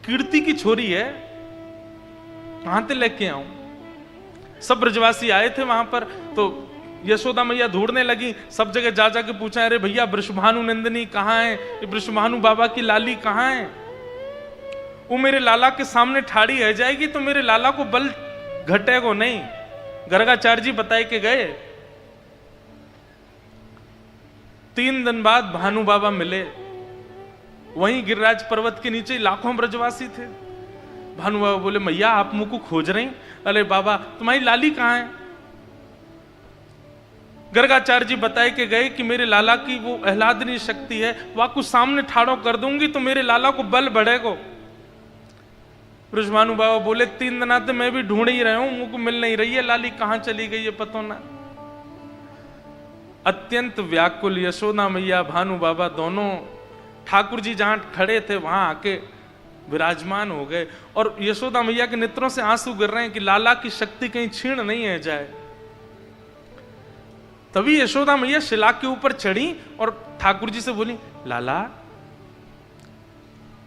कीर्ति की छोरी है, कहां से लेके आऊं। सब ब्रजवासी आए थे वहां पर, तो यशोदा मैया ढूंढने लगी, सब जगह जा जाके पूछा, अरे भैया वृषभानु नंदिनी कहाँ है, ये वृषभानु बाबा की लाली कहाँ है। वो मेरे लाला के सामने ठाड़ी रह जाएगी तो मेरे लाला को बल घटेगा नहीं। गर्गाचार्य जी बताए के गए। 3 दिन बाद भानु बाबा मिले, वहीं गिरिराज पर्वत के नीचे लाखों ब्रजवासी थे। भानु बाबा बोले मैया आप मुझको खोज रही? अरे बाबा तुम्हारी लाली कहाँ है? गर्गाचार्य जी बताए के गए कि मेरे लाला की वो आह्लादनी शक्ति है, वह कुछ सामने ठाड़ो कर दूंगी तो मेरे लाला को बल बढ़ेगा। वृषभानु बाबा बोले 3 दिन आते मैं भी ढूंढ ही रहा हूं, मुझको मिल नहीं रही है, लाली कहां चली गई है पतो ना। अत्यंत व्याकुल यशोदा मैया भानु बाबा दोनों ठाकुर जी जहां खड़े थे वहां आके विराजमान हो गए, और यशोदा मैया के नेत्रों से आंसू गिर रहे हैं कि लाला की शक्ति कहीं छीण नहीं है जाए। तभी यशोदा मैया शिला के ऊपर चढ़ी और ठाकुर जी से बोली, लाला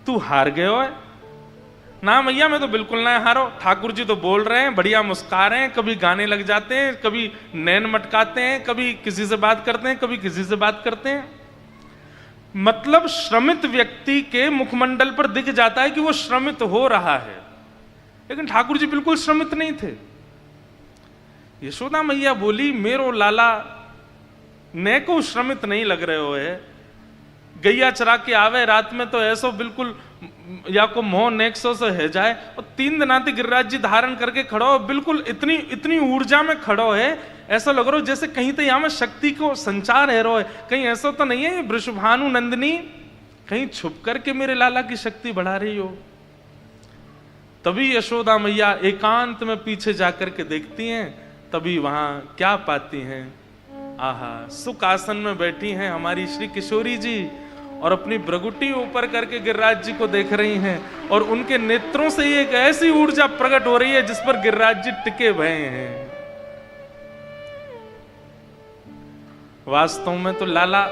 तू हार गए हो? ना मैया मैं तो बिल्कुल ना हारो। ठाकुर जी तो बोल रहे हैं, बढ़िया मुस्कुरा रहे हैं, कभी गाने लग जाते हैं, कभी नैन मटकाते हैं, कभी किसी से बात करते हैं, कभी किसी से बात करते हैं। मतलब श्रमित व्यक्ति के मुखमंडल पर दिख जाता है कि वो श्रमित हो रहा है, लेकिन ठाकुर जी बिल्कुल श्रमित नहीं थे। यशोदा मैया बोली, मेरो लाला ने को श्रमित नहीं लग रहे हो है, गैया चरा के आवे रात में तो ऐसो बिल्कुल या को मोह नेक्सो से है जाए, और 3 दिन आते गिरिराज जी धारण करके खड़ो, बिल्कुल इतनी ऊर्जा में खड़ो है, ऐसा लग रहा हो जैसे कहीं तो यहाँ में शक्ति को संचार है रो है। कहीं ऐसा तो नहीं है वृषभानु नंदिनी कहीं छुप करके मेरे लाला की शक्ति बढ़ा रही हो। तभी यशोदा मैया एकांत में पीछे जाकर के देखती हैं, तभी वहां क्या पाती हैं, आहा सुख आसन में बैठी हैं हमारी श्री किशोरी जी, और अपनी भ्रगुटी ऊपर करके गिरिराज जी को देख रही हैं और उनके नेत्रों से एक ऐसी ऊर्जा प्रकट हो रही है जिस पर गिरिराज जी टिके भय हैं। वास्तव में तो लाला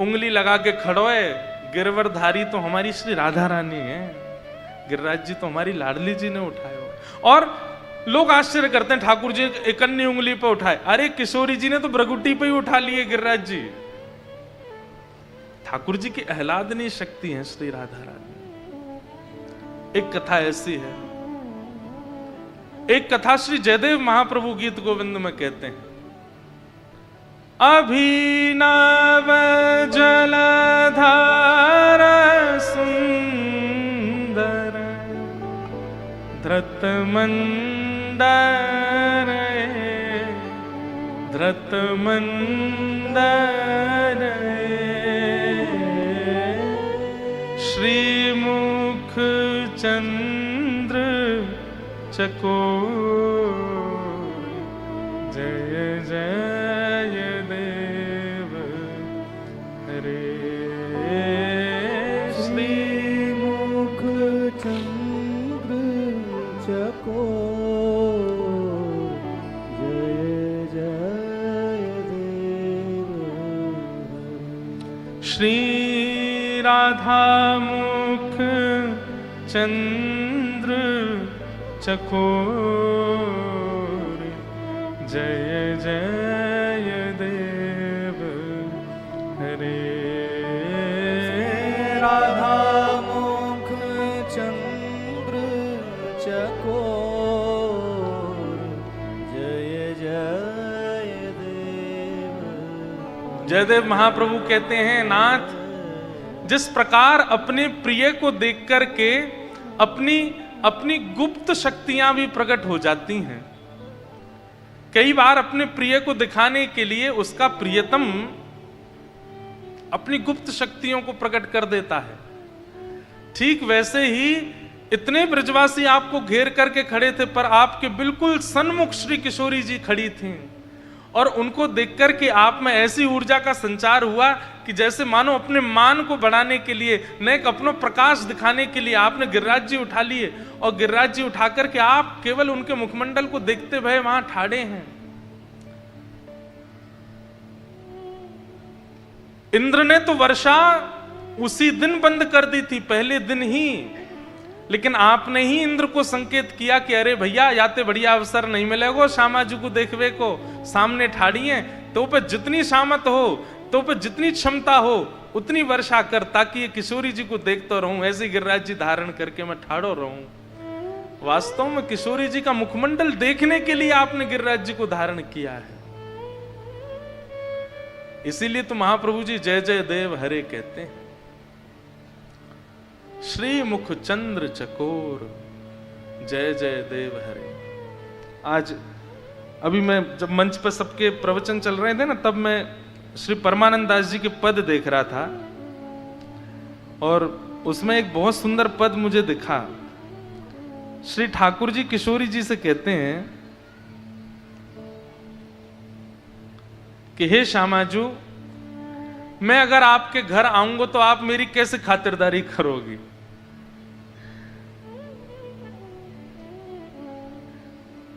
उंगली लगा के खड़ोए, गिरवरधारी तो हमारी श्री राधा रानी है, गिरिराज जी तो हमारी लाडली जी ने उठाए। और लोग आश्चर्य करते हैं, ठाकुर जी एक अन्य उंगली पे उठाए, अरे किशोरी जी ने तो भ्रगुटी पे ही उठा लिए गिरिराज जी। ठाकुर जी की आह्लादनीय शक्ति है श्री राधा रानी। एक कथा ऐसी है, एक कथा श्री जयदेव महाप्रभु गीत गोविंद में कहते हैं, अभिनव जलधार सुंदर धृत मंदर धृत मंदर श्रीमुख चंद्र चकोर जय जय देव हरे। श्रीमुख चंद्र चकोर जय जय देव हरे। श्री राधा मुख चंद्र चकोर जय जय देव हरे। राधा मुख चंद्र चकोर जय जय देव। जयदेव महाप्रभु कहते हैं, नाथ जिस प्रकार अपने प्रिय को देख करके अपनी गुप्त शक्तियां भी प्रकट हो जाती हैं, कई बार अपने प्रिय को दिखाने के लिए उसका प्रियतम अपनी गुप्त शक्तियों को प्रकट कर देता है, ठीक वैसे ही इतने ब्रजवासी आपको घेर करके खड़े थे पर आपके बिल्कुल सन्मुख श्री किशोरी जी खड़ी थीं और उनको देख करके आप में ऐसी ऊर्जा का संचार हुआ कि जैसे मानो अपने मान को बढ़ाने के लिए, न एक अपना प्रकाश दिखाने के लिए आपने गिरिराज जी उठा लिए और गिरिराज जी उठा करके आप केवल उनके मुखमंडल को देखते हुए वहां ठाड़े हैं। इंद्र ने तो वर्षा उसी दिन बंद कर दी थी, पहले दिन ही, लेकिन आपने ही इंद्र को संकेत किया कि अरे भैया याते बढ़िया अवसर नहीं मिलेगा श्यामा जी को देखवे को, सामने ठाड़ी है तो पे जितनी सामत हो, तो पे जितनी क्षमता हो उतनी वर्षा कर, ताकि ये किशोरी जी को देखता रहूं, ऐसे गिरिराज जी धारण करके मैं ठाड़ो रहूं। वास्तव में किशोरी जी का मुखमंडल देखने के लिए आपने गिरिराज जी को धारण किया है। इसीलिए तो महाप्रभु जी जय जय देव हरे कहते हैं। श्री मुख चंद्र चकोर जय जय देव हरे। आज अभी मैं जब मंच पर सबके प्रवचन चल रहे थे ना, तब मैं श्री परमानंद दास जी के पद देख रहा था और उसमें एक बहुत सुंदर पद मुझे दिखा। श्री ठाकुर जी किशोरी जी से कहते हैं कि हे श्यामाजू, मैं अगर आपके घर आऊंगा तो आप मेरी कैसे खातिरदारी करोगी?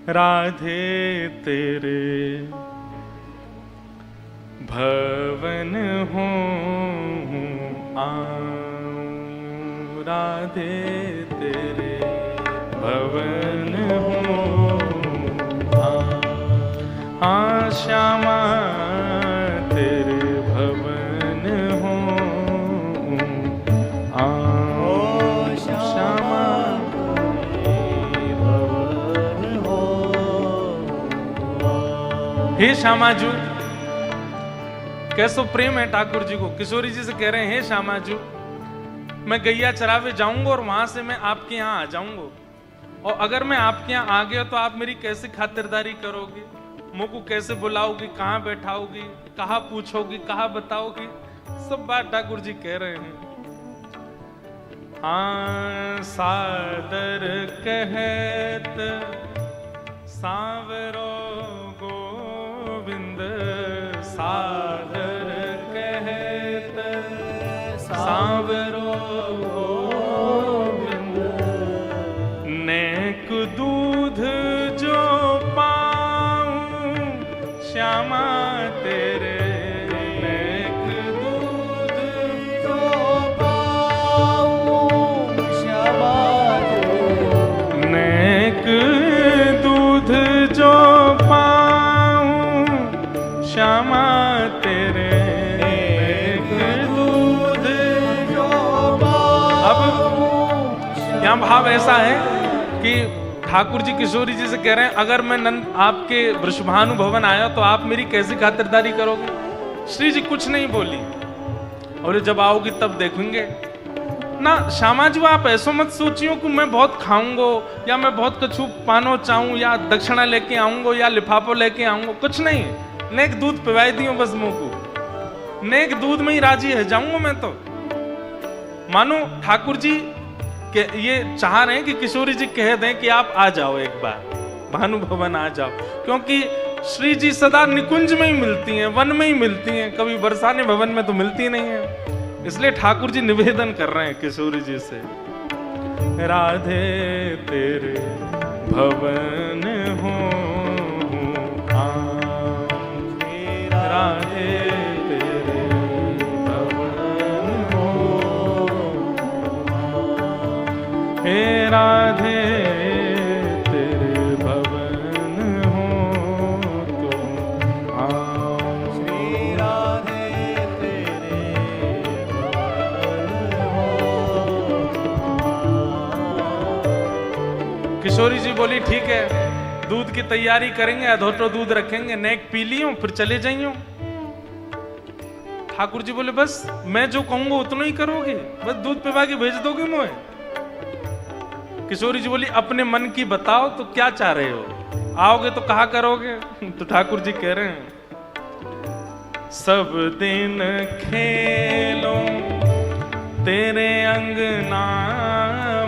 राधे तेरे भवन हो आऊं, राधे तेरे भवन हो हाँ श्यामा तेरे भवन हो आओ श्यामा भवन हो। हे श्यामाजू, कैसो प्रेम है ठाकुर जी को। किशोरी जी से कह रहे हैं, हे श्यामाजू, मैं गैया चरावे जाऊंगा और वहां से मैं आपके यहाँ आ जाऊंगा, और अगर मैं आपके यहाँ आ गया तो आप मेरी कैसे खातिरदारी करोगे? मुझको कैसे बुलाओगी, कहाँ बैठाओगी, कहाँ पूछोगी, कहाँ बताओगी? सब बात ठाकुर जी कह रहे हैं। हाँ सादर कहत सावरो गोविंद, सादर कहत सांवरो गोविंद, नेक दूध जो पाऊं श्यामा तेरे, नेक दूध जो पाऊं श्यामा तेरे, नेक दूध जो पाऊं श्यामा तेरे, यहाँ भाव ऐसा है कि ठाकुर जी किशोरी जी से कह रहे हैं, अगर मैं नंद आपके वृषभानु भवन आया तो आप मेरी कैसी खातिरदारी करोगे? श्री जी कुछ नहीं बोली, और जब आओगी तब देखेंगे ना। श्यामा जी आप ऐसा मत सोचियो कि मैं बहुत खाऊंगो या मैं बहुत कछु पानो चाहूं या दक्षिणा लेके आऊंगो या लिफाफो लेके आऊंगो, कुछ नहीं। नेक दूध पिवाई दियो बस मुंह को, नेक दूध में ही राजी है जाऊंगा मैं तो। मानो ठाकुर जी कि ये चाह रहे हैं कि किशोरी जी कह दें कि आप आ जाओ एक बार, भानु भवन आ जाओ, क्योंकि श्री जी सदा निकुंज में ही मिलती हैं, वन में ही मिलती हैं, कभी बरसाने भवन में तो मिलती नहीं है। इसलिए ठाकुर जी निवेदन कर रहे हैं किशोरी जी से, राधे तेरे भवन हो राधे तेरे भवन हो, हे राधे तेरे भवन हो तो श्री राधे तेरे भवन हो। किशोरी जी बोली ठीक है, दूध की तैयारी करेंगे, अधोटो दूध रखेंगे, नेक पी लियो फिर चले जाइयो। ठाकुर जी बोले बस मैं जो कहूंगा उतना ही करोगे, बस दूध पिवा के भेज दोगे मुझे? किशोरी जी बोली अपने मन की बताओ तो क्या चाह रहे हो, आओगे तो कहा करोगे? तो ठाकुर जी कह रहे हैं, सब दिन खेलो तेरे अंगना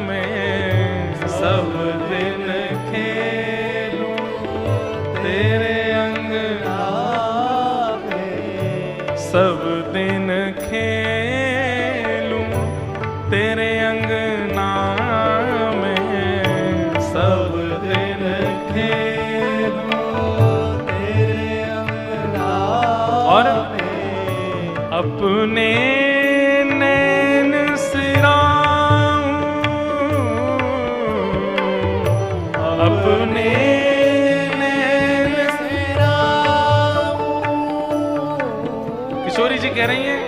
में, सब दिन खेलो तेरे अंगना में, सब दिन खेलूं तेरे अंगना में, सब दिन खेलूं तेरे अंगना और में, अपने नैन सिराऊं, अपने नैन सिराऊं। किशोरी जी कह रही हैं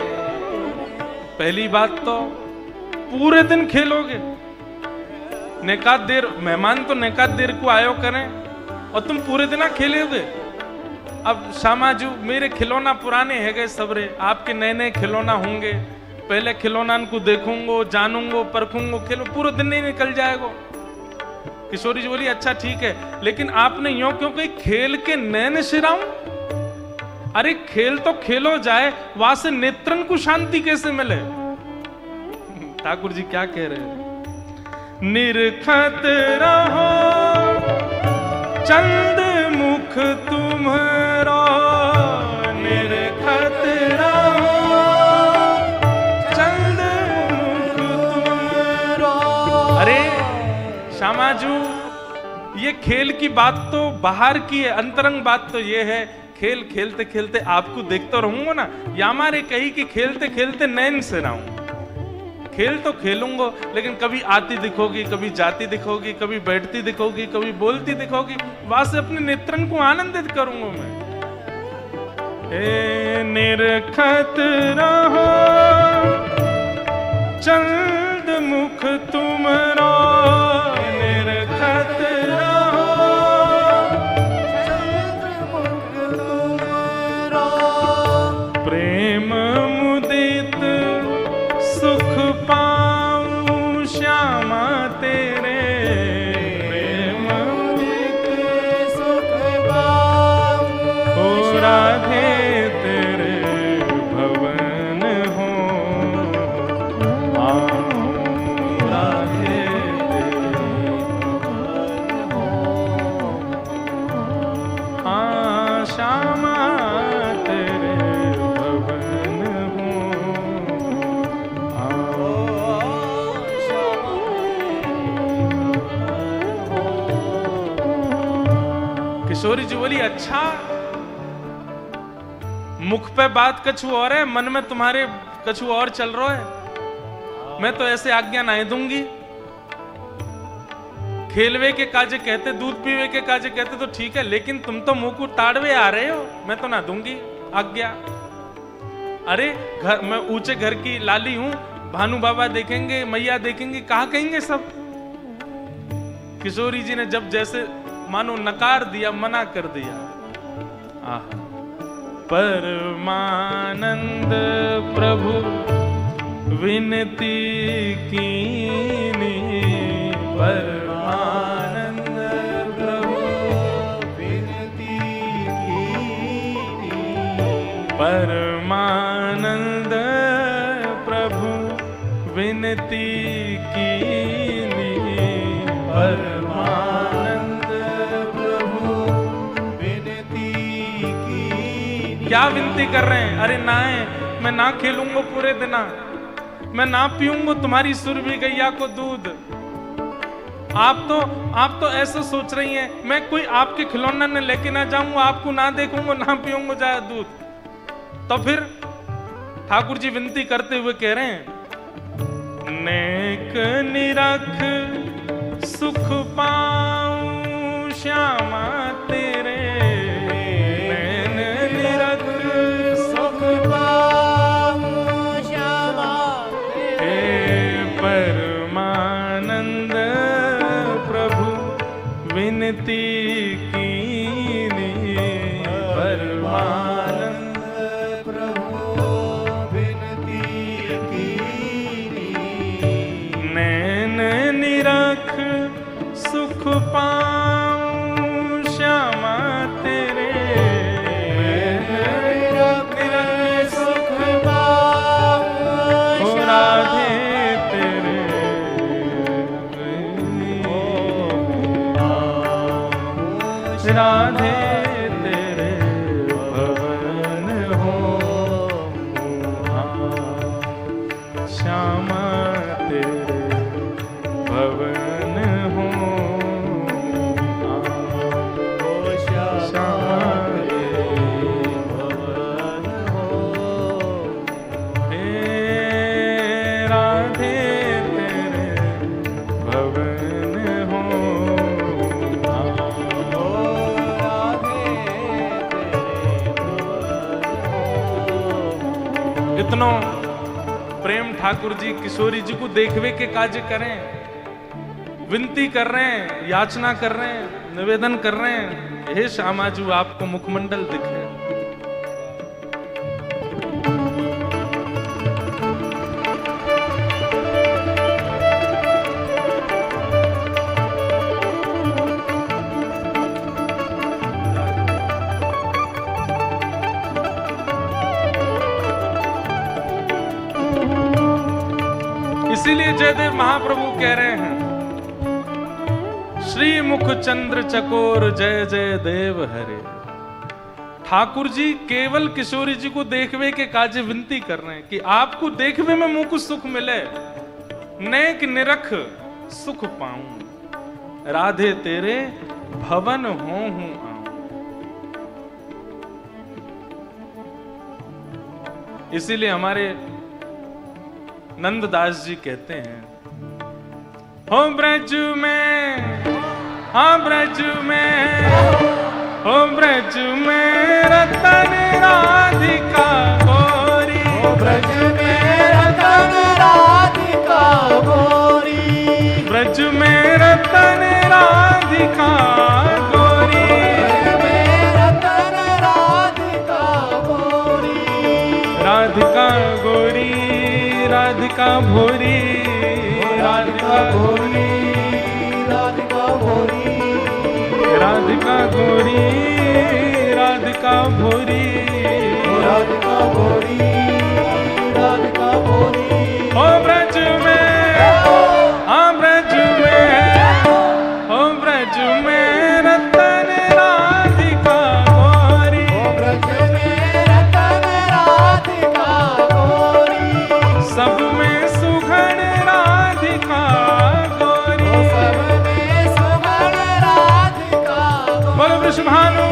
पहली बात तो पूरे दिन खेलोगे, नेकात देर मेहमान तो नेकात देर को आयो करें और तुम पूरे दिन खेलोगे। अब श्यामा जी मेरे खिलौना पुराने है गए सबरे, आपके नए नए खिलौना होंगे, पहले खिलौना को देखूंगो जानूंगो परखूंगो, खेलो पूरा दिन नहीं निकल जाएगा। किशोरी जी बोली अच्छा ठीक है, लेकिन आपने यूं क्यों कही खेल के नैन सिराऊं? अरे खेल तो खेलो जाए, वहां से नेत्रन को शांति कैसे मिले? ठाकुर जी क्या कह रहे हैं, निरखत रहो चंद मुख तुम्हारा, निरखत रहो चंद मुख तुम्हारा। अरे श्यामाजू ये खेल की बात तो बाहर की है, अंतरंग बात तो ये है, खेल खेलते खेलते आपको देखता रहूंगा ना, या हमारे कही कि खेलते खेलते नैन से रहूं। खेल तो खेलूंगा, लेकिन कभी आती दिखोगी, कभी जाती दिखोगी, कभी बैठती दिखोगी, कभी बोलती दिखोगी, वहां से अपने नेत्रन को आनंदित करूंगा मैं। ए निरखत रहो चंद मुख तुम्हारा, निरखत रहो चंद मुख तुम्हारा, प्रेम मुदित सुख पाऊं श्यामा तेरे, प्रेम मुदित सुख पाऊं हो राधे तेरे भवन हो, राधे तेरे भवन हो, श्यामा तेरे भवन हो, किशोरी जी बोली, अच्छा मुख पे बात कछु और है, मन में तुम्हारे कछु और चल रहा है। मैं तो ऐसे आज्ञा नहीं दूंगी। खेलवे के काजे कहते, दूध पीवे के काजे कहते तो ठीक है, लेकिन तुम तो मुंह को ताड़वे आ रहे हो, मैं तो ना दूंगी आज्ञा। अरे घर, मैं ऊंचे घर की लाली हूं, भानु बाबा देखेंगे, मैया देखेंगे, कहा कहेंगे सब। किशोरी जी ने जब जैसे मानो नकार दिया, मना कर दिया। आहा, परमानंद प्रभु विनती कीनी, परमानंद प्रभु विनती कीनी, परमानंद प्रभु विनती कीनी, परमानंद प्रभु विनती कीनी। क्या विनती कर रहे हैं? अरे ना है, मैं ना खेलूंगा पूरे दिन, मैं ना पीऊंगा तुम्हारी सुरभि गैया को दूध। आप तो ऐसा सोच रही हैं, मैं कोई आपके खिलौना ने लेके ना जाऊंगा, आपको ना देखूंगा, ना पीऊंगा जाए दूध। तो फिर ठाकुर जी विनती करते हुए कह रहे हैं, नेक निरख सुख पाऊं श्यामा तेरे, नैन निरख सुख पाऊं श्यामा हे परमानंद प्रभु विनती कीनी, परमानंद प्रभु विनती कीनी। नैन निरख सुख पाऊं श्यामा तेरे, निरख सुख पाऊं हो राधे तेरे, राधे तेरे भवन हो, श्यामा तेरे भवन हो, श्यामा तेरे भवन हो। हे राधे तेरे भवन हो, इतनो प्रेम ठाकुर जी किशोरी जी को देखवे के काज करें, विनती कर रहे हैं, याचना कर रहे हैं, निवेदन कर रहे हैं, हे श्यामाजू आपको मुखमंडल दिखे। इसीलिए जयदेव महाप्रभु कह रहे हैं, श्री मुख चंद्र चकोर जय जय देव हरे। ठाकुर जी केवल किशोरी जी को देखवे के काजे विनती कर रहे हैं कि आपको देखवे में मुख को सुख मिले, नेक निरख सुख पाऊं, राधे तेरे भवन हो हूं आऊं। इसीलिए हमारे नंददास जी कहते हैं, हो ब्रज में, हाँ ब्रज में, हो ब्रज में रतन राधिका गोरी, हो ब्रज में रतन राधिका गोरी, ब्रज में रतन राधिका गोरी, ब्रज में रतन राधिका गोरी, राधिका गोरी, राधिका भोरी, राधिका गोरी, राधिका गोरी, राधिका गोरी, राधिका भोरी, राधिका गोरी, राधिका गोरी। हो ब्रज में, हाँ ब्रज में, हो ब्रज में रतन राधिका गोरी, हो ब्रज में रतन राधिका गोरी, सब में सुघड़ राधिका गोरी, सब में सुगण राधिका गोरी। बोलो वृषभानु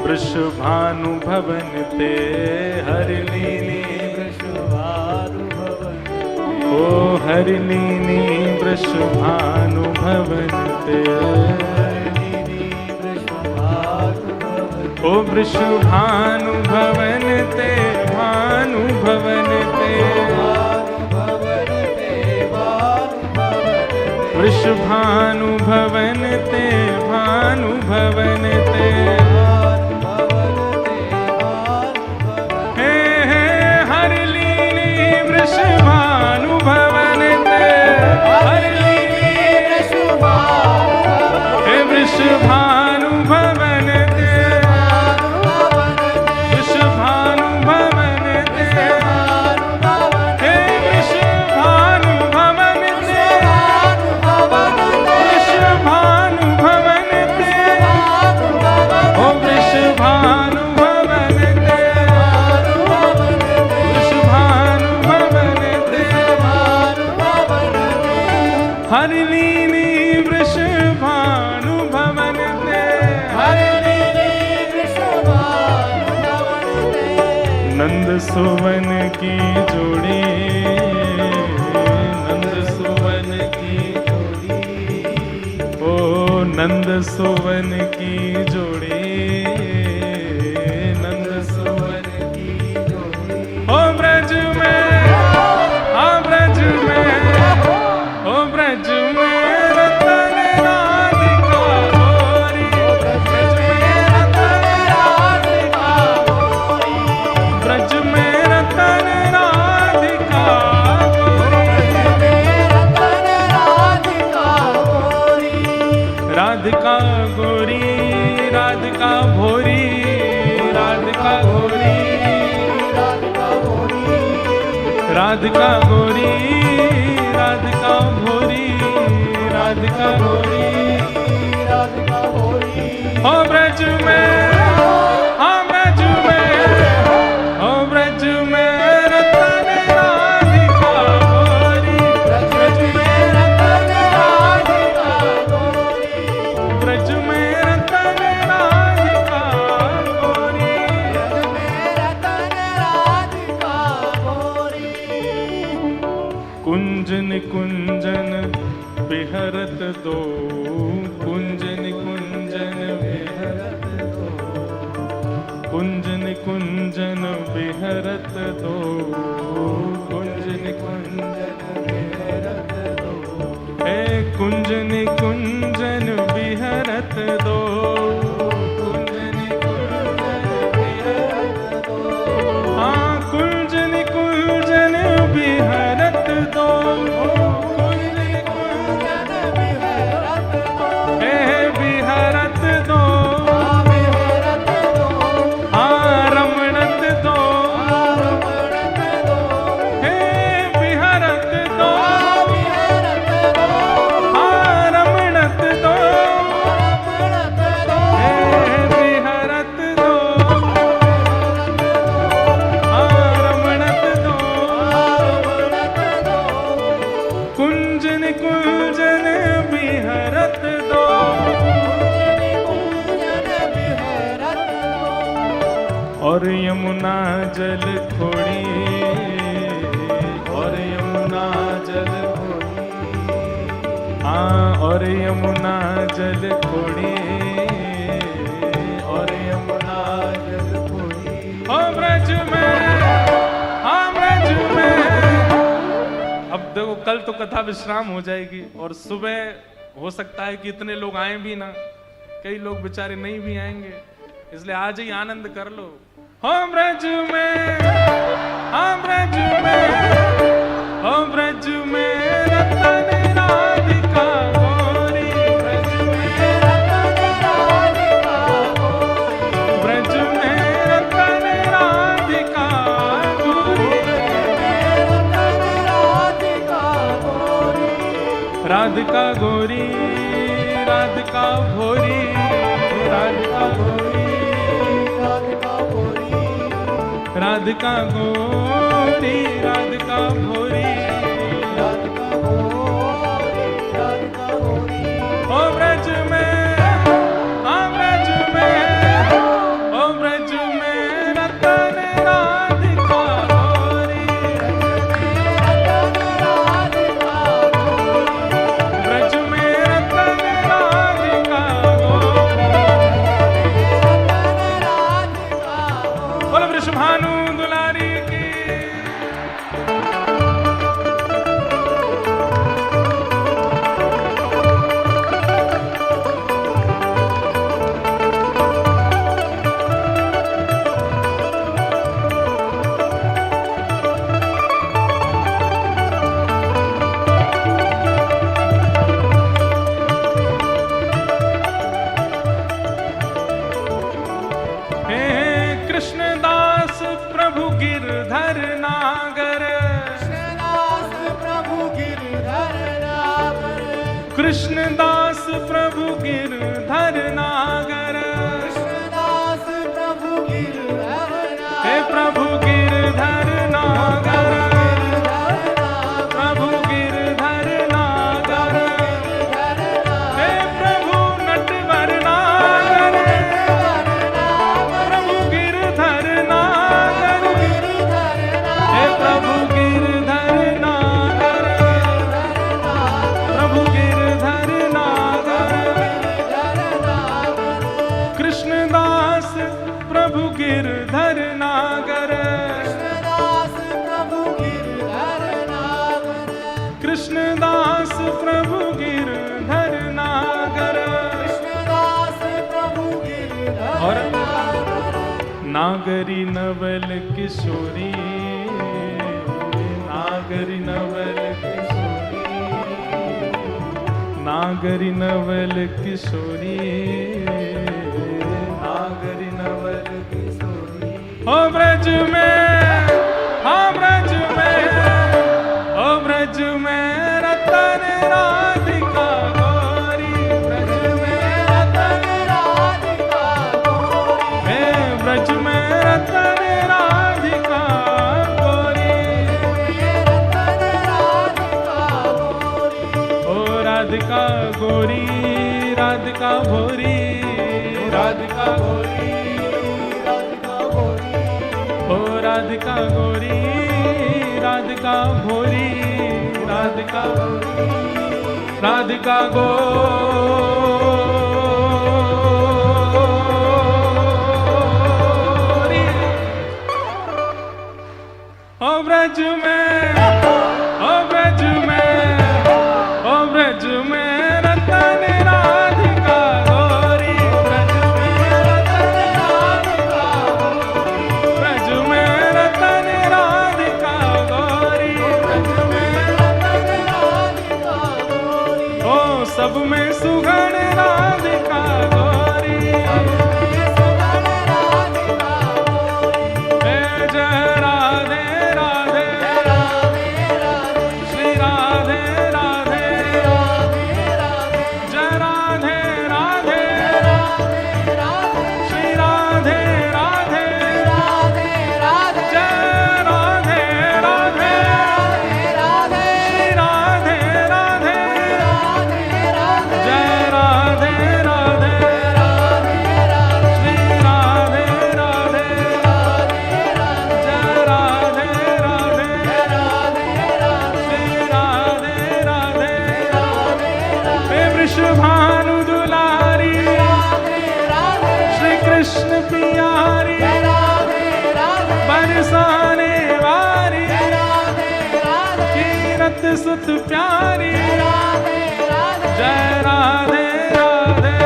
वृषभानु भवन ते हरिलीनी वृषभानु भवन ओ हरिलीनी वृषभानु भवन ते ओ वृषभानु भवन ते भानु भवन ते वृषभानु भवन ते भानु भवन ते हे हे हरिलीनी वृषभानु भवन ते हरिलीनी हे वृषभानु भवन ते वृषभानु भवन ते हे वृषभानु भवन ते वृषभानु भवन ते ओ वृषभानु भवन ते वृषभानु भवन ते हरिलीनी वृषभानु भवन ते नंद सुवन की जोड़ी नंद सुवन की जोड़ी ओ नंद सुवन की जोड़ी नंद सुवन की जोड़ी ओ ब्रज में आ ब्रज में ओ ब्रज में रतन राधिका गोरी ब्रज में रतन राधिका ब्रज में रतन राधिका गोरी राधिका गोरी राधिका भोरी राधिका गोरी राधिका गोरी राधिका भोरी राधिका गोरी ओ ब्रज में आ ब्रज में ओ ब्रज में रतन राधिका गोरी ब्रज में रतन राधिका ब्रज में रतन राधिका गोरी कुंजन कुंजन बिहरत दो कुंजन कुंजन बिहरत दो कुंजन कुंजन बिहरत दो कुंजन कुंजन बिहरत दो हे कुंजन कुंजन बिहरत दो कुंजन कुंजन बिहरत दो हाँ कुंजन कुंजन बिहरत दो कुंजन कुंजन बिहरत दो हे बिहरत दो हाँ रमणत दो हे बिहरत दो हाँ रमणत दो हे बिहरत दो हाँ रमणत दो कुंजन कुंजन बिहरत दो और यमुना जल खोड़ी और यमुना जल खोड़ी हाँ और यमुना जल खोड़ी और यमुना जल खोड़ी ओ ब्रज में हाँ ब्रज में अब देखो कल तो कथा विश्राम हो जाएगी और सुबह हो सकता है कि इतने लोग आए भी ना कई लोग बेचारे नहीं भी आएंगे इसलिए आज ही आनंद कर लो हो ब्रज में हाँ ब्रज में हो ब्रज में रतन राधिका गोरी ब्रज में रतन राधिका गोरी ब्रज में रतन राधिका गोरी राधिका गोरी राधिका भोरी राधिका गोरी राधिका गोरी राधिका भोरी ओ ब्रज में हाँ ब्रज में ओ गिरधर नागर, कृष्णदास प्रभु गिरधर नागर, कृष्णदास प्रभु गिरधर नागर, कृष्णदास प्रभु गिरधर नागर, हे प्रभु गिरधर नागर, प्रभु गिरधर नागर, हे प्रभु नटवर नागर, प्रभु गिरधर नागर, हे प्रभु गिरधर नागर, प्रभु गिरधर नागर, कृष्णदास प्रभु गिरधर नागर, कृष्णदास प्रभु गिरधर नागर, कृष्णदास प्रभु गिरधर कृष्णदास प्रभु गिरधर और नागर, नागरी नवल किशोरी, नागरी नवल किशोरी, नागरी नवल किशोरी, नागरी नवल किशोरी। ओ ब्रज में, हाँ ब्रज में, ओ ब्रज में रतन राधिका गौरी, ब्रज में रतन राधिका गौरी, हे ब्रज में रतन राधिका गौरी, रतन राधिका गौरी, ओ राधिका गौरी, राधिका भोरी, राधिका भोरी, राधिका गौरी, ओ राधिका गौरी, राधिका भोरी, राधिका राधिका गौरी। ओ ब्रज में, ओ ब्रज में, ओ ब्रज में रतन राधिका गौरी, ब्रज में रतन राधिका गौरी, ब्रज में रतन राधिका गौरी, ब्रज में रतन राधिका गौरी, ओ सब में सुगण राधिका गौरी, सुगण राधिका गौरी, हे जय राधे राधे, राधे राधे, श्री राधे राधे, राधे राधे, जय राधे राधे, राधे राधे, श्री राधे राधे, राधे राधे, जय राधे राधे, राधे श्री राधे राधे, राधे राधे, जय राधे राधे, राधे राधे, श्री राधे राधे, जय राधे राधे, श्री राधे राधे, हे वृषभानु दुलारी, श्री कृष्ण पियारी, बरसाने वारी, कीरत सुत प्यारी, जय राधे राधे,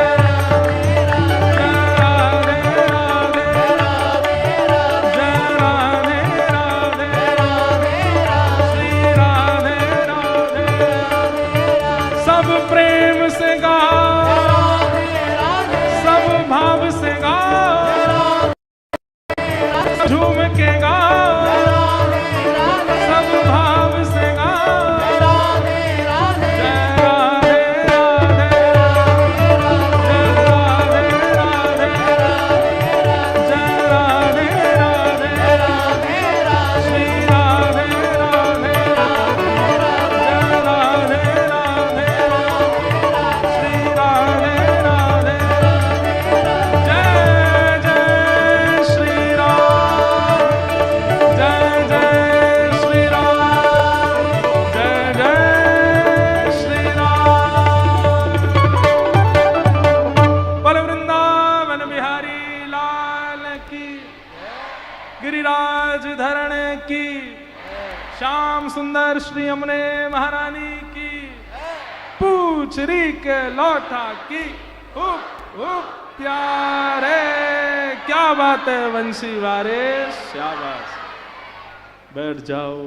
जय राधे राधे, जय राधे राधे, श्री राधे राधे, सब प्रेम से गाओ, सब भाव से गाओ, झूम के गाओ, सब भाव से गाओ, जय राधे राधे, जय राधे राधे, जय राधे राधे, श्री राधे राधे, जय राधे राधे, श्री राधे राधे, जय जय श्री राम, जय जय श्री राम, जय जय श्री राम। बोल वृंदावन बिहारी लाल की, गिरिराज धरण की, श्याम सुंदर श्री यमुने महारानी की, पूछ री के लौटा की, उप उप प्यारे, क्या बात है वंशी वारे, शाबाश, बैठ जाओ।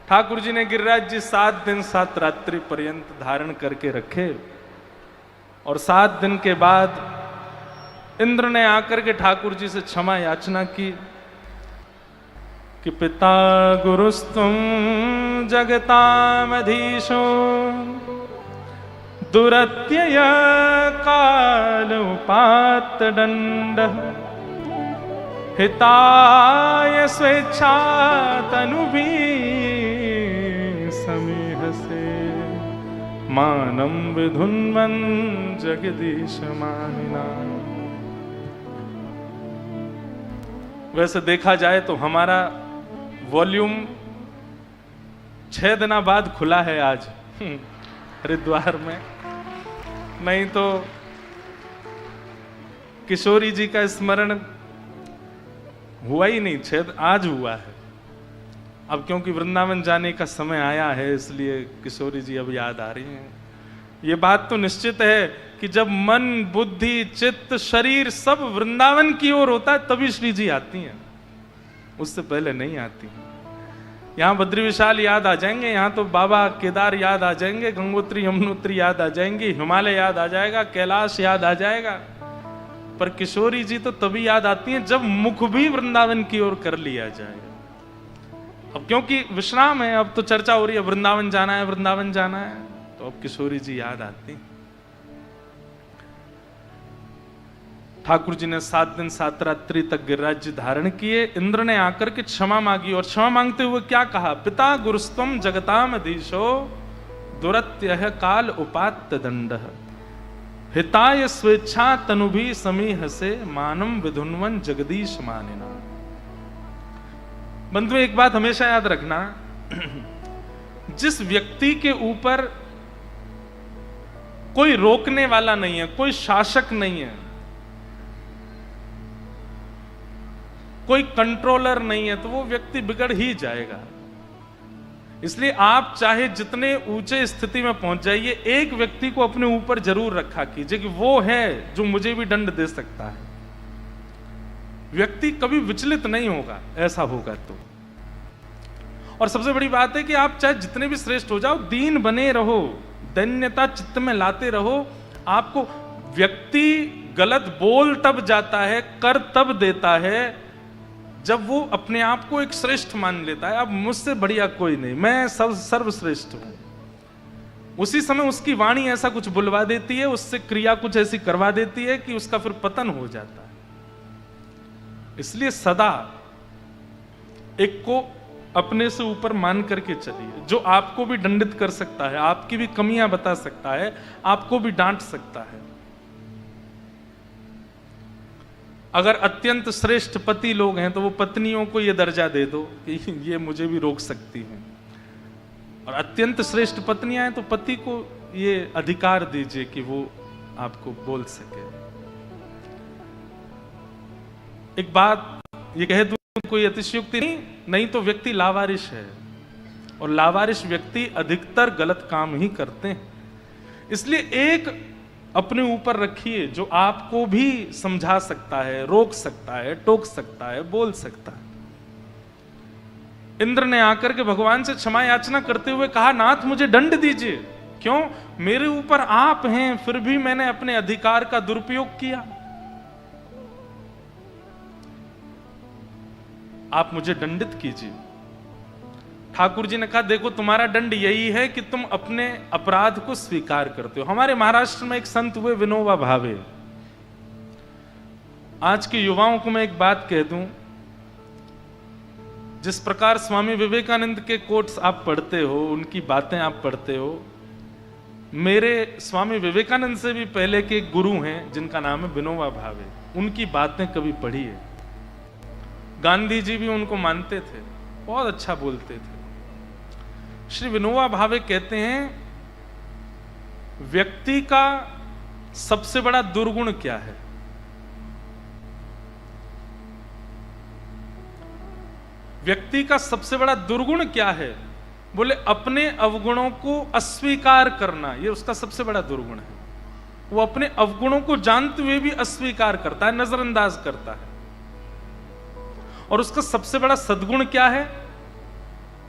ठाकुर जी ने गिरिराज जी 7 दिन 7 रात्रि पर्यंत धारण करके रखे और 7 दिन के बाद इंद्र ने आकर के ठाकुर जी से क्षमा याचना की कि पिता गुरुस्तुम जगतामधीशो दुरत्यय काल उपात दंड हिताय स्वेच्छा तनुभी समीह से मानम विधुन्वन जगदीश मानिना। वैसे देखा जाए तो हमारा वॉल्यूम 6 दिनों बाद खुला है आज हरिद्वार में, नहीं तो किशोरी जी का स्मरण हुआ ही नहीं, आज हुआ है। अब क्योंकि वृंदावन जाने का समय आया है इसलिए किशोरी जी अब याद आ रही हैं। ये बात तो निश्चित है कि जब मन बुद्धि चित्त शरीर सब वृंदावन की ओर होता है तभी श्री जी आती हैं, उससे पहले नहीं आती। यहाँ बद्री विशाल याद आ जाएंगे, यहाँ तो बाबा केदार याद आ जाएंगे, गंगोत्री यमुनोत्री याद आ जाएंगी, हिमालय याद आ जाएगा, कैलाश याद आ जाएगा। पर किशोरी जी तो तभी याद आती हैं जब मुख भी वृंदावन की ओर कर लिया जाए। अब क्योंकि विश्राम है, अब तो चर्चा हो रही है वृंदावन जाना है, वृंदावन जाना है, तो अब किशोरी जी याद आती। ठाकुर जी ने 7 दिन 7 रात्रि तक गिरिराज धारण किए। इंद्र ने आकर के क्षमा मांगी और क्षमा मांगते हुए क्या कहा? पिता गुरुस्तम जगताम अधीशो दुरत्यह काल उपात्त दंड हिताय स्वेच्छा तनुभी समीह से मानम विधुन्वन जगदीश मानिना। बंधु एक बात हमेशा याद रखना, जिस व्यक्ति के ऊपर कोई रोकने वाला नहीं है, कोई शासक नहीं है, कोई कंट्रोलर नहीं है, तो वो व्यक्ति बिगड़ ही जाएगा। इसलिए आप चाहे जितने ऊंचे स्थिति में पहुंच जाइए, एक व्यक्ति को अपने ऊपर जरूर रखा कीजिए कि वो है जो मुझे भी दंड दे सकता है। व्यक्ति कभी विचलित नहीं होगा, ऐसा होगा तो। और सबसे बड़ी बात है कि आप चाहे जितने भी श्रेष्ठ हो जाओ, दीन बने रहो, दैन्यता चित्त में लाते रहो। आपको व्यक्ति गलत बोल तब जाता है, कर तब देता है जब वो अपने आप को एक श्रेष्ठ मान लेता है। अब मुझसे बढ़िया कोई नहीं, मैं सर्वश्रेष्ठ हूं। उसी समय उसकी वाणी ऐसा कुछ बुलवा देती है, उससे क्रिया कुछ ऐसी करवा देती है कि उसका फिर पतन हो जाता है। इसलिए सदा एक को अपने से ऊपर मान करके चलिए। जो आपको भी दंडित कर सकता है, आपकी भी कमियां बता सकता है, आपको भी डांट सकता है। अगर अत्यंत श्रेष्ठ पति लोग हैं तो वो पत्नियों को ये दर्जा दे दो कि ये मुझे भी रोक सकती हैं, और अत्यंत श्रेष्ठ पत्नियां हैं तो पति को ये अधिकार दीजिए कि वो आपको बोल सके। एक बात ये कह दूं, कोई अतिशयोक्ति नहीं तो व्यक्ति लावारिश है, और लावारिश व्यक्ति अधिकतर गलत काम ही करते हैं। इसलिए एक अपने ऊपर रखिए जो आपको भी समझा सकता है, रोक सकता है, टोक सकता है, बोल सकता है। इंद्र ने आकर के भगवान से क्षमा याचना करते हुए कहा, नाथ मुझे दंड दीजिए। क्यों? मेरे ऊपर आप हैं, फिर भी मैंने अपने अधिकार का दुरुपयोग किया। आप मुझे दंडित कीजिए। ठाकुर जी ने कहा, देखो तुम्हारा दंड यही है कि तुम अपने अपराध को स्वीकार करते हो। हमारे महाराष्ट्र में एक संत हुए विनोबा भावे। आज के युवाओं को मैं एक बात कह दूं, जिस प्रकार स्वामी विवेकानंद के कोट्स आप पढ़ते हो, उनकी बातें आप पढ़ते हो, मेरे स्वामी विवेकानंद से भी पहले के गुरु हैं जिनका नाम है विनोबा भावे, उनकी बातें कभी पढ़ी है। गांधी जी भी उनको मानते थे, बहुत अच्छा बोलते थे। श्री विनोबा भावे कहते हैं, व्यक्ति का सबसे बड़ा दुर्गुण क्या है? व्यक्ति का सबसे बड़ा दुर्गुण क्या है? बोले अपने अवगुणों को अस्वीकार करना, ये उसका सबसे बड़ा दुर्गुण है। वो अपने अवगुणों को जानते हुए भी अस्वीकार करता है, नजरअंदाज करता है। और उसका सबसे बड़ा सद्गुण क्या है?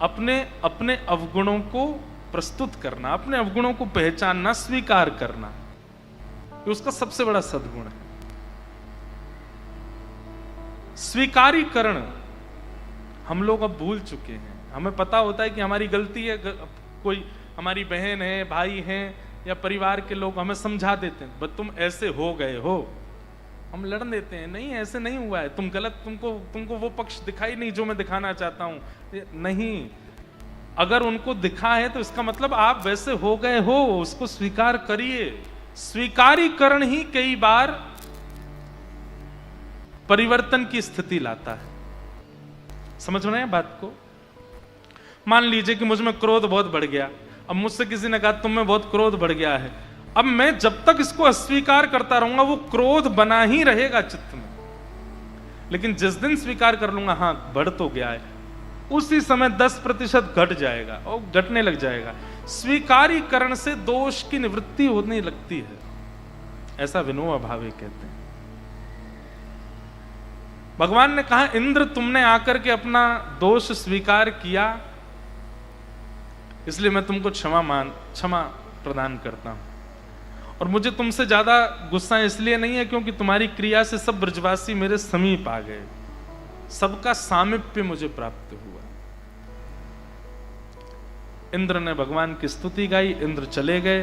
अपने अवगुणों को प्रस्तुत करना, अपने अवगुणों को पहचानना, स्वीकार करना, ये उसका सबसे बड़ा सद्गुण है। स्वीकारीकरण हम लोग अब भूल चुके हैं। हमें पता होता है कि हमारी गलती है, कोई हमारी बहन है, भाई है या परिवार के लोग हमें समझा देते हैं, बस तुम ऐसे हो गए हो, हम लड़ देते हैं, नहीं ऐसे नहीं हुआ है, तुम गलत, तुमको वो पक्ष दिखाई नहीं जो मैं दिखाना चाहता हूं। नहीं, अगर उनको दिखा है तो इसका मतलब आप वैसे हो गए हो, उसको स्वीकार करिए। स्वीकारीकरण ही कई बार परिवर्तन की स्थिति लाता है। समझ रहे हैं बात को? मान लीजिए कि मुझ में क्रोध बहुत बढ़ गया, अब मुझसे किसी ने कहा तुम में बहुत क्रोध बढ़ गया है, अब मैं जब तक इसको अस्वीकार करता रहूंगा वो क्रोध बना ही रहेगा चित्त में। लेकिन जिस दिन स्वीकार कर लूंगा हाँ बढ़ तो गया है, उसी समय 10% घट जाएगा और घटने लग जाएगा। स्वीकारीकरण से दोष की निवृत्ति होने लगती है, ऐसा विनोबा भावे कहते हैं। भगवान ने कहा इंद्र तुमने आकर के अपना दोष स्वीकार किया, इसलिए मैं तुमको क्षमा प्रदान करता हूं। और मुझे तुमसे ज्यादा गुस्सा इसलिए नहीं है क्योंकि तुम्हारी क्रिया से सब ब्रजवासी मेरे समीप आ गए, सबका सामीप्य मुझे प्राप्त हुआ। इंद्र ने भगवान की स्तुति गाई, इंद्र चले गए।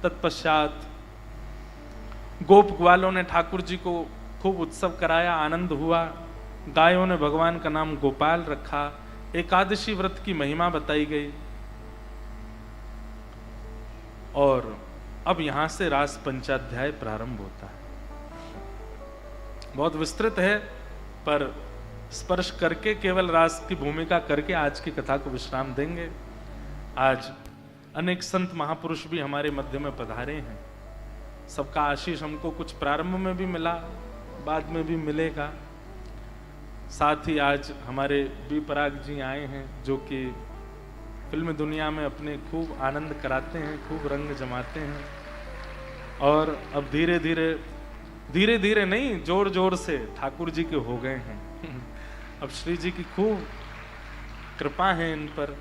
तत्पश्चात गोप ग्वालों ने ठाकुर जी को खूब उत्सव कराया, आनंद हुआ। गायों ने भगवान का नाम गोपाल रखा। एकादशी व्रत की महिमा बताई गई। और अब यहां से रास पंचाध्याय प्रारंभ होता है। बहुत विस्तृत है, पर स्पर्श करके, केवल रास की भूमिका करके आज की कथा को विश्राम देंगे। आज अनेक संत महापुरुष भी हमारे मध्य में पधारे हैं। सबका आशीष हमको कुछ प्रारंभ में भी मिला, बाद में भी मिलेगा। साथ ही आज हमारे बी पराग जी आए हैं, जो कि फिल्म दुनिया में अपने खूब आनंद कराते हैं, खूब रंग जमाते हैं। और अब धीरे धीरे नहीं, जोर जोर से ठाकुर जी के हो गए हैं। अब श्री जी की खूब कृपा है इन पर,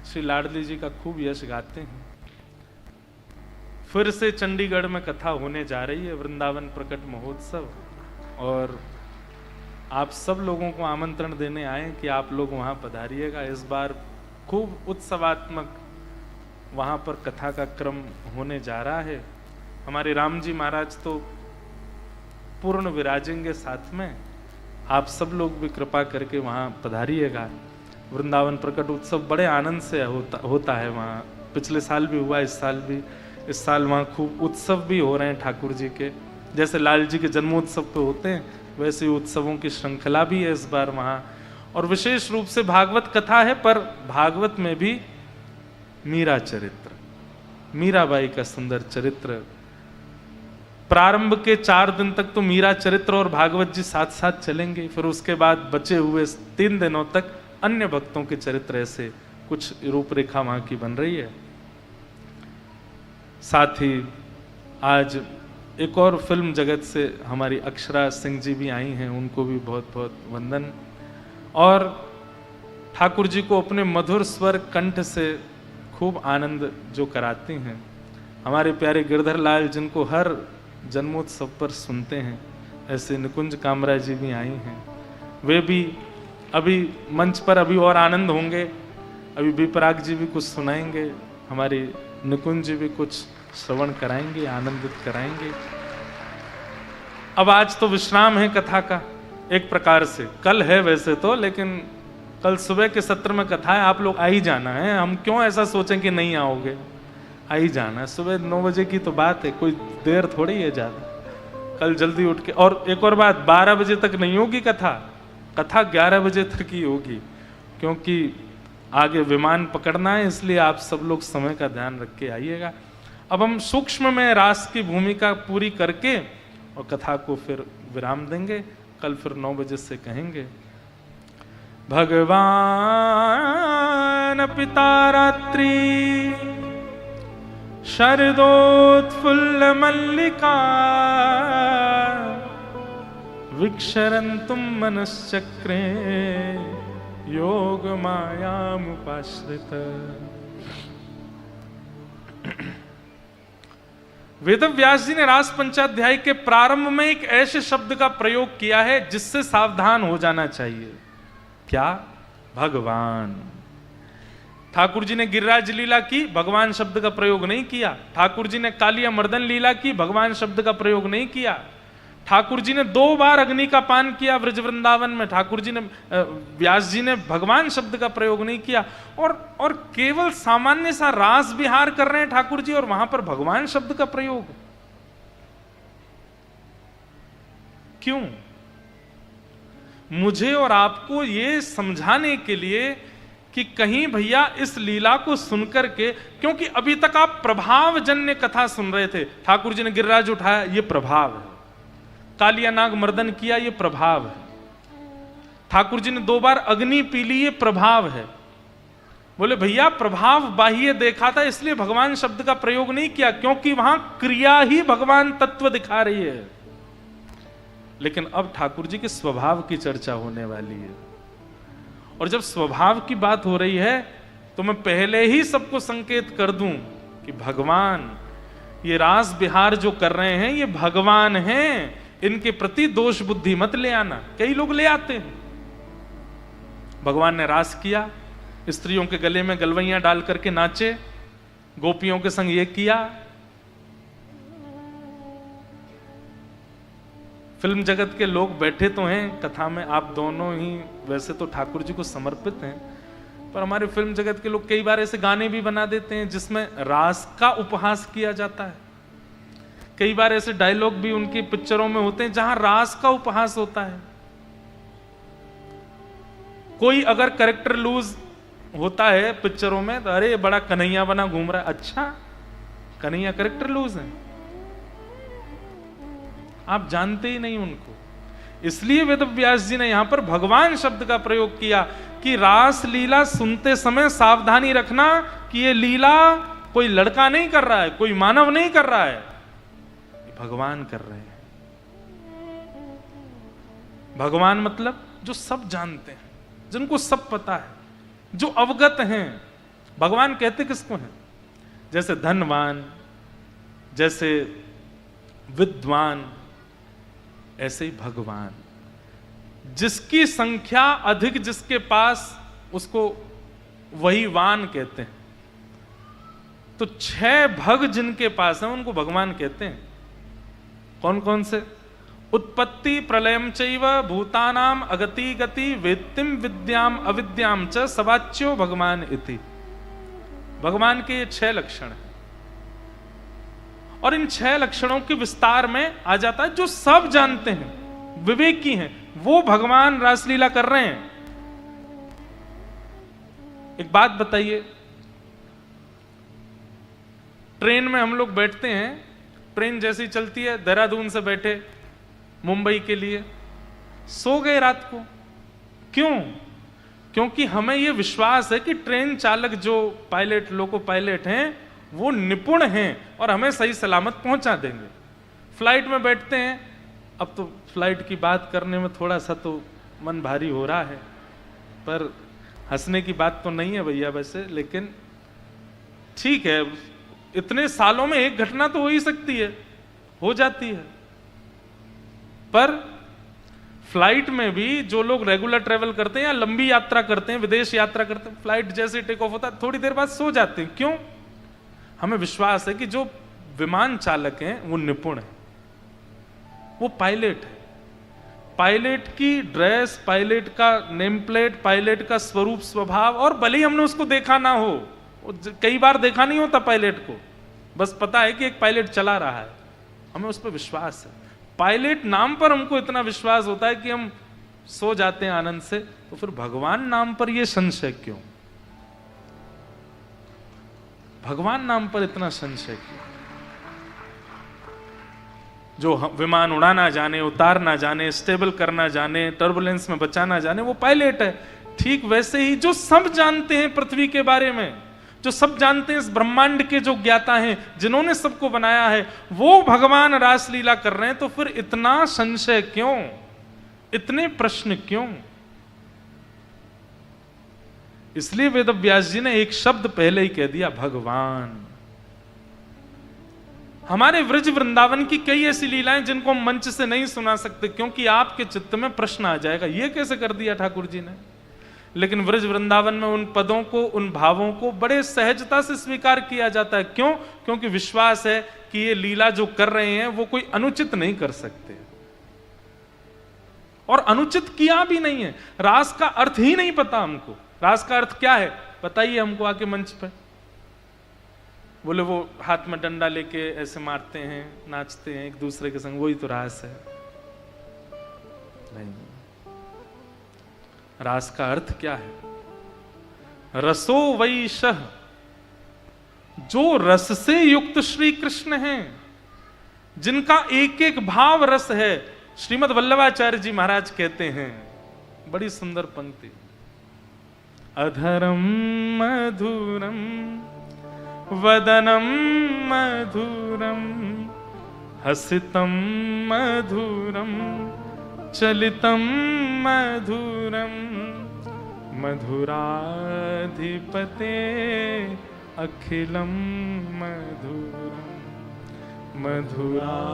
श्री लाडली जी का खूब यश गाते हैं। फिर से चंडीगढ़ में कथा होने जा रही है, वृंदावन प्रकट महोत्सव, और आप सब लोगों को आमंत्रण देने आए कि आप लोग वहां पधारिएगा। इस बार खूब उत्सवात्मक वहां पर कथा का क्रम होने जा रहा है। हमारे राम जी महाराज तो पूर्ण विराजेंगे साथ में, आप सब लोग भी कृपा करके वहां पधारिएगा। वृंदावन प्रकट उत्सव बड़े आनंद से होता है वहाँ। पिछले साल भी हुआ, इस साल भी। इस साल वहाँ खूब उत्सव भी हो रहे हैं ठाकुर जी के, जैसे लाल जी के जन्मोत्सव पे होते हैं वैसे उत्सवों की श्रृंखला भी है इस बार वहाँ। और विशेष रूप से भागवत कथा है, पर भागवत में भी मीरा चरित्र, मीराबाई का सुंदर चरित्र। प्रारंभ के 4 दिन तक तो मीरा चरित्र और भागवत जी साथ साथ चलेंगे, फिर उसके बाद बचे हुए 3 दिनों तक अन्य भक्तों के चरित्र, ऐसे कुछ रूपरेखा वहां की बन रही है। साथ ही आज एक और फिल्म जगत से हमारी अक्षरा सिंह जी भी आई हैं, उनको भी बहुत बहुत वंदन। और ठाकुर जी को अपने मधुर स्वर कंठ से खूब आनंद जो कराती हैं हमारे प्यारे गिरधर लाल, जिनको हर जन्मोत्सव पर सुनते हैं, ऐसे निकुंज कामरा जी भी आई हैं। वे भी अभी मंच पर अभी और आनंद होंगे। अभी विपराग जी भी कुछ सुनाएंगे, हमारी निकुंज जी भी कुछ श्रवण कराएंगे, आनंदित कराएंगे। अब आज तो विश्राम है कथा का एक प्रकार से, कल है वैसे तो, लेकिन कल सुबह के सत्र में कथा है, आप लोग आ ही जाना है। हम क्यों ऐसा सोचें कि नहीं आओगे, आ ही जाना है। सुबह 9 बजे की तो बात है, कोई देर थोड़ी है ज्यादा। कल जल्दी उठ के, और एक और बात, 12 बजे तक नहीं होगी कथा, कथा 11 बजे तक ही होगी, क्योंकि आगे विमान पकड़ना है, इसलिए आप सब लोग समय का ध्यान रख के आइएगा। अब हम सूक्ष्म में रास की भूमिका पूरी करके और कथा को फिर विराम देंगे। कल फिर 9 बजे से कहेंगे। भगवान पिता रात्रि शरदोत्फुल्ल मल्लिका विक्षरन्तुम मनश्चक्रे योग मायामुपाश्रित। वेदव्यास जी ने रास पंचाध्याय के प्रारंभ में एक ऐसे शब्द का प्रयोग किया है जिससे सावधान हो जाना चाहिए। क्या? भगवान। ठाकुर जी ने गिरिराज लीला की, भगवान शब्द का प्रयोग नहीं किया। ठाकुर जी ने कालिया मर्दन लीला की, भगवान शब्द का प्रयोग नहीं किया। ठाकुर जी ने 2 बार अग्नि का पान किया ब्रज वृंदावन में, ठाकुर जी ने व्यास जी ने भगवान शब्द का प्रयोग नहीं किया। और केवल सामान्य सा रास विहार कर रहे हैं ठाकुर जी और वहां पर भगवान शब्द का प्रयोग क्यों? मुझे और आपको ये समझाने के लिए कि कहीं भैया इस लीला को सुनकर के, क्योंकि अभी तक आप प्रभावजन्य कथा सुन रहे थे। ठाकुर जी ने गिरिराज उठाया, ये प्रभाव है। कालिया नाग मर्दन किया, ये प्रभाव है। ठाकुर जी ने 2 बार अग्नि पी ली, ये प्रभाव है। बोले भैया प्रभाव बाह्य देखा था इसलिए भगवान शब्द का प्रयोग नहीं किया, क्योंकि वहां क्रिया ही भगवान तत्व दिखा रही है। लेकिन अब ठाकुर जी के स्वभाव की चर्चा होने वाली है, और जब स्वभाव की बात हो रही है तो मैं पहले ही सबको संकेत कर दूं कि भगवान ये रास विहार जो कर रहे हैं ये भगवान हैं, इनके प्रति दोष बुद्धि मत ले आना। कई लोग ले आते हैं। भगवान ने रास किया, स्त्रियों के गले में गलवैयां डाल करके नाचे, गोपियों के संग ये किया। फिल्म जगत के लोग बैठे तो हैं कथा में, आप दोनों ही वैसे तो ठाकुर जी को समर्पित हैं, पर हमारे फिल्म जगत के लोग कई बार ऐसे गाने भी बना देते हैं जिसमें रास का उपहास किया जाता है। कई बार ऐसे डायलॉग भी उनकी पिक्चरों में होते हैं जहां रास का उपहास होता है। कोई अगर कैरेक्टर लूज होता है पिक्चरों में तो अरे बड़ा कन्हैया बना घूम रहा है। अच्छा, कन्हैया कैरेक्टर लूज है, आप जानते ही नहीं उनको। इसलिए वेदव्यास जी ने यहां पर भगवान शब्द का प्रयोग किया कि रास लीला सुनते समय सावधानी रखना कि ये लीला कोई लड़का नहीं कर रहा है, कोई मानव नहीं कर रहा है, भगवान कर रहे हैं। भगवान मतलब जो सब जानते हैं, जिनको सब पता है, जो अवगत हैं। भगवान कहते किसको हैं? जैसे धनवान, जैसे विद्वान, ऐसे ही भगवान। जिसकी संख्या अधिक जिसके पास, उसको वही वान कहते हैं। तो 6 भग जिनके पास है उनको भगवान कहते हैं। कौन कौन से? उत्पत्ति प्रलयम चैव भूतानाम अगति गति वेत्तिम विद्याम अविद्याम च सवाच्यो भगवान इति। भगवान के ये 6 लक्षण हैं, और इन 6 लक्षणों के विस्तार में आ जाता है जो सब जानते हैं, विवेकी हैं, वो भगवान रासलीला कर रहे हैं। एक बात बताइए, ट्रेन में हम लोग बैठते हैं, ट्रेन जैसी चलती है, देहरादून से बैठे मुंबई के लिए, सो गए रात को। क्यों? क्योंकि हमें यह विश्वास है कि ट्रेन चालक जो पायलट, लोको पायलट हैं, वो निपुण हैं और हमें सही सलामत पहुंचा देंगे। फ्लाइट में बैठते हैं, अब तो फ्लाइट की बात करने में थोड़ा सा तो मन भारी हो रहा है, पर हंसने की बात तो नहीं है भैया वैसे, लेकिन ठीक है, इतने सालों में एक घटना तो हो ही सकती है, हो जाती है। पर फ्लाइट में भी जो लोग रेगुलर ट्रेवल करते हैं या लंबी यात्रा करते हैं, विदेश यात्रा करते हैं, फ्लाइट जैसे टेक ऑफ होता है थोड़ी देर बाद सो जाते हैं। क्यों? हमें विश्वास है कि जो विमान चालक हैं वो निपुण है, वो पायलट है। पायलट की ड्रेस, पायलट का नेम प्लेट, पायलट का स्वरूप स्वभाव, और भले ही हमने उसको देखा ना हो, कई बार देखा नहीं होता पायलट को, बस पता है कि एक पायलट चला रहा है, हमें उस पर विश्वास है। पायलट नाम पर हमको इतना विश्वास होता है कि हम सो जाते हैं आनंद से, तो फिर भगवान नाम पर यह संशय क्यों? भगवान नाम पर इतना संशय क्यों? जो विमान उड़ाना जाने, उतारना जाने, स्टेबल करना जाने, टर्बुलेंस में बचाना जाने, वो पायलट है। ठीक वैसे ही जो सब जानते हैं पृथ्वी के बारे में, जो सब जानते हैं इस ब्रह्मांड के जो ज्ञाता हैं, जिन्होंने सबको बनाया है, वो भगवान रासलीला कर रहे हैं, तो फिर इतना संशय क्यों? इतने प्रश्न क्यों? इसलिए वेदव्यास जी ने एक शब्द पहले ही कह दिया, भगवान। हमारे व्रज वृंदावन की कई ऐसी लीलाएं जिनको हम मंच से नहीं सुना सकते, क्योंकि आपके चित्त में प्रश्न आ जाएगा, ये कैसे कर दिया ठाकुर जी ने। लेकिन व्रज वृंदावन में उन पदों को, उन भावों को बड़े सहजता से स्वीकार किया जाता है। क्यों? क्योंकि विश्वास है कि ये लीला जो कर रहे हैं वो कोई अनुचित नहीं कर सकते, और अनुचित किया भी नहीं है। रास का अर्थ ही नहीं पता हमको। रास का अर्थ क्या है बताइए हमको आके मंच पे। बोले वो हाथ में डंडा लेके ऐसे मारते हैं, नाचते हैं एक दूसरे के संग, वही तो रास है। नहीं, रास का अर्थ क्या है? रसो वैशः, जो रस से युक्त श्री कृष्ण हैं, जिनका एक एक भाव रस है। श्रीमद् वल्लभाचार्य जी महाराज कहते हैं, बड़ी सुंदर पंक्ति, अधरम मधुरम वदनम मधुरम हसितम मधुरम चलितम मधुरम मधुराधिपते अखिलम मधुरम मधुराधिपते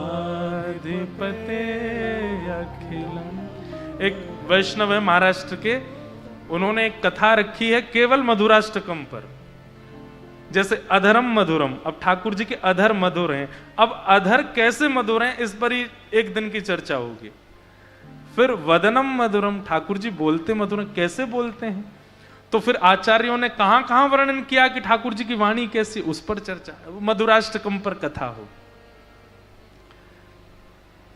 अखिलम। एक वैष्णव है महाराष्ट्र के, उन्होंने एक कथा रखी है केवल मधुराष्टकम पर। जैसे अधरम मधुरम, अब ठाकुर जी के अधर मधुर हैं, अब अधर कैसे मधुर हैं इस पर ही एक दिन की चर्चा होगी। फिर वदनम मधुरम, ठाकुर जी बोलते मधुर हैं, कैसे बोलते हैं? तो फिर आचार्यों ने कहां कहां वर्णन किया कि ठाकुर जी की वाणी कैसी, उस पर चर्चा, मधुराष्टकम पर कथा हो।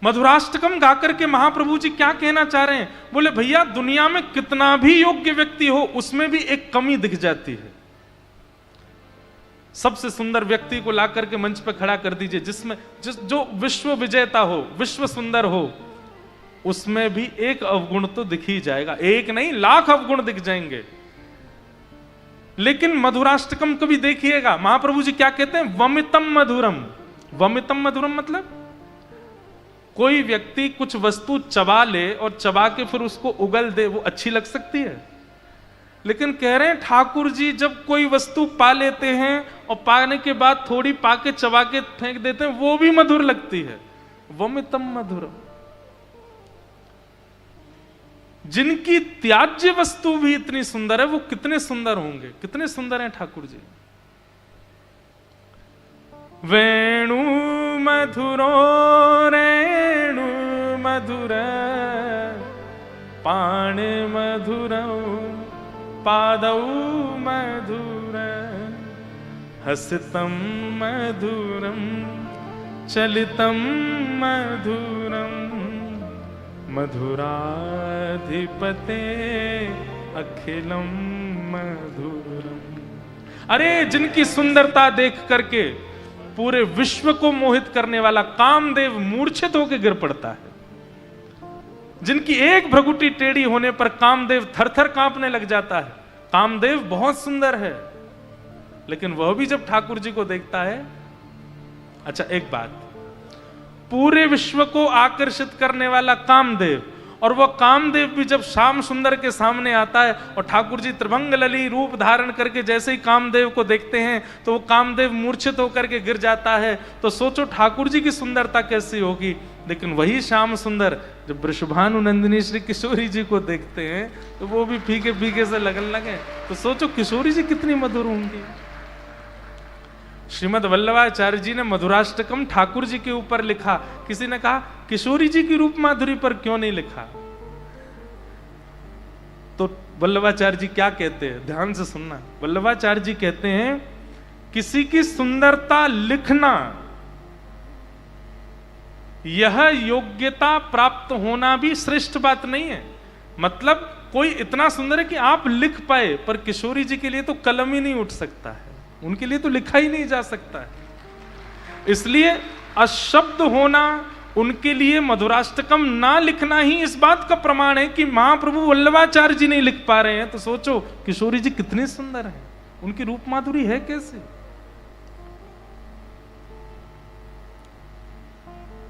मधुराष्टकम गाकर के महाप्रभु जी क्या कहना चाह रहे हैं? बोले भैया दुनिया में कितना भी योग्य व्यक्ति हो उसमें भी एक कमी दिख जाती है। सबसे सुंदर व्यक्ति को ला करके मंच पर खड़ा कर दीजिए, जिसमें जो विश्व विजेता हो, विश्व सुंदर हो, उसमें भी एक अवगुण तो दिख ही जाएगा। एक नहीं, लाख अवगुण दिख जाएंगे। लेकिन मधुराष्टकम कभी देखिएगा, महाप्रभु जी क्या कहते हैं? वमितम मधुरम। वमितम मधुरम मतलब कोई व्यक्ति कुछ वस्तु चबा ले और चबा के फिर उसको उगल दे, वो अच्छी लग सकती है। लेकिन कह रहे हैं ठाकुर जी जब कोई वस्तु पा लेते हैं और पाने के बाद थोड़ी पाके चबा के फेंक देते हैं, वो भी मधुर लगती है। वमितम मधुरम। जिनकी त्याज्य वस्तु भी इतनी सुंदर है, वो कितने सुंदर होंगे, कितने सुंदर हैं ठाकुर जी। वेणु मधुरो रेणु मधुर पाण मधुरौ पादौ मधुर हसितम मधुरम चलितम मधुरम मधुराधिपते अखिलम मधुरम। अरे जिनकी सुंदरता देख करके पूरे विश्व को मोहित करने वाला कामदेव मूर्छित होकर गिर पड़ता है। जिनकी एक भ्रगुटी टेढ़ी होने पर कामदेव थरथर कांपने लग जाता है। कामदेव बहुत सुंदर है, लेकिन वह भी जब ठाकुर जी को देखता है। अच्छा एक बात, पूरे विश्व को आकर्षित करने वाला कामदेव, और वह कामदेव भी जब श्याम सुंदर के सामने आता है और ठाकुर जी त्रिभंग लली रूप धारण करके जैसे ही कामदेव को देखते हैं तो वो कामदेव मूर्छित होकर के गिर जाता है। तो सोचो ठाकुर जी की सुंदरता कैसी होगी। लेकिन वही श्याम सुंदर जब वृषभानु नंदिनी श्री किशोरी जी को देखते हैं तो वो भी फीके फीके से लगने लगे। तो सोचो किशोरी जी कितनी मधुर होंगी। श्रीमद् वल्लभाचार्य जी ने मधुराष्टकम ठाकुर जी के ऊपर लिखा। किसी ने कहा किशोरी जी की रूप माधुरी पर क्यों नहीं लिखा? तो वल्लभाचार्य जी क्या कहते हैं, ध्यान से सुनना। वल्लभाचार्य जी कहते हैं किसी की सुंदरता लिखना यह योग्यता प्राप्त होना भी श्रेष्ठ बात नहीं है। मतलब कोई इतना सुंदर है कि आप लिख पाए, पर किशोरी जी के लिए तो कलम ही नहीं उठ सकता है, उनके लिए तो लिखा ही नहीं जा सकता है। इसलिए अशब्द होना, उनके लिए मधुराष्टकम ना लिखना ही इस बात का प्रमाण है कि महाप्रभु वल्लभाचार्य जी नहीं लिख पा रहे हैं। तो सोचो किशोरी जी कितनी सुंदर हैं, उनकी रूप माधुरी है कैसे।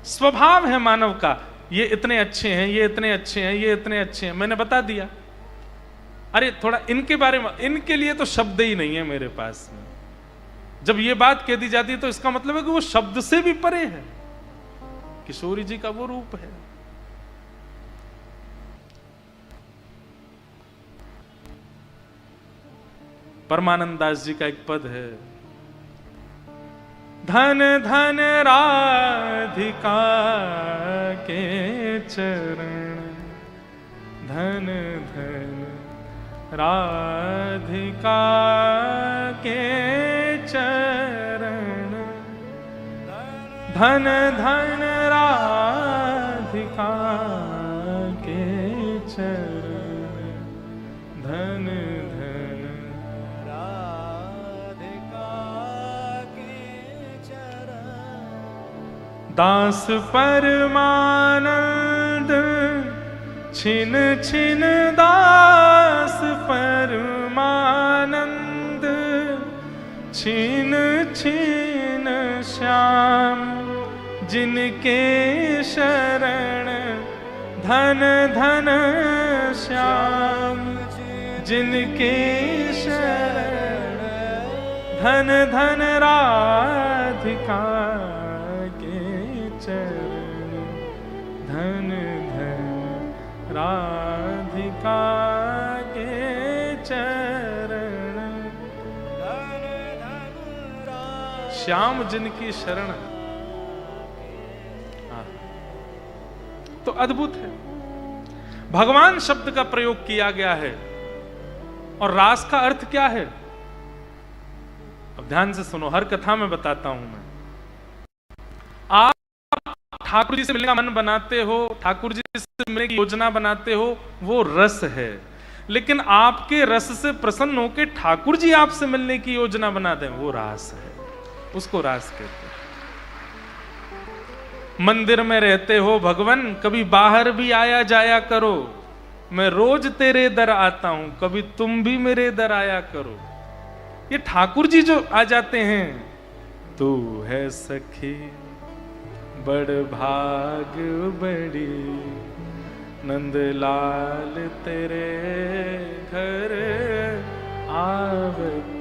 स्वभाव है मानव का, ये इतने अच्छे हैं, ये इतने अच्छे हैं, ये इतने अच्छे हैं, मैंने बता दिया। अरे थोड़ा इनके बारे में, इनके लिए तो शब्द ही नहीं है मेरे पास में। जब ये बात कह दी जाती है तो इसका मतलब है कि वो शब्द से भी परे है। किशोरी जी का वो रूप है। परमानंद दास जी का एक पद है, धन धन राधिका के चरण, धन धन राधिका के चरण, धन धन राधिका के चरण, धन धन राधिका के चरण। दास परमानंद छिन छिन दास परमानंद छिन छिन श्याम जिनके शरण, धन धन श्याम जिनके शरण, धन धन राधिका के चरण, धन धन राधिका के चरण, धन धन श्याम जिनकी शरण। तो अद्भुत है, भगवान शब्द का प्रयोग किया गया है। और रास का अर्थ क्या है? अब ध्यान से सुनो, हर कथा में बताता हूं मैं। आप ठाकुर जी से मिलने का मन बनाते हो, ठाकुर जी से मिलने की योजना बनाते हो, वो रस है। लेकिन आपके रस से प्रसन्न होकर ठाकुर जी आपसे मिलने की योजना बनाते हैं, वो रास है। उसको रास कहते हैं। मंदिर में रहते हो भगवान, कभी बाहर भी आया जाया करो, मैं रोज तेरे दर आता हूं, कभी तुम भी मेरे दर आया करो। ये ठाकुर जी जो आ जाते हैं, तू है सखी बड़ भाग बड़ी, नंदलाल तेरे घर आवत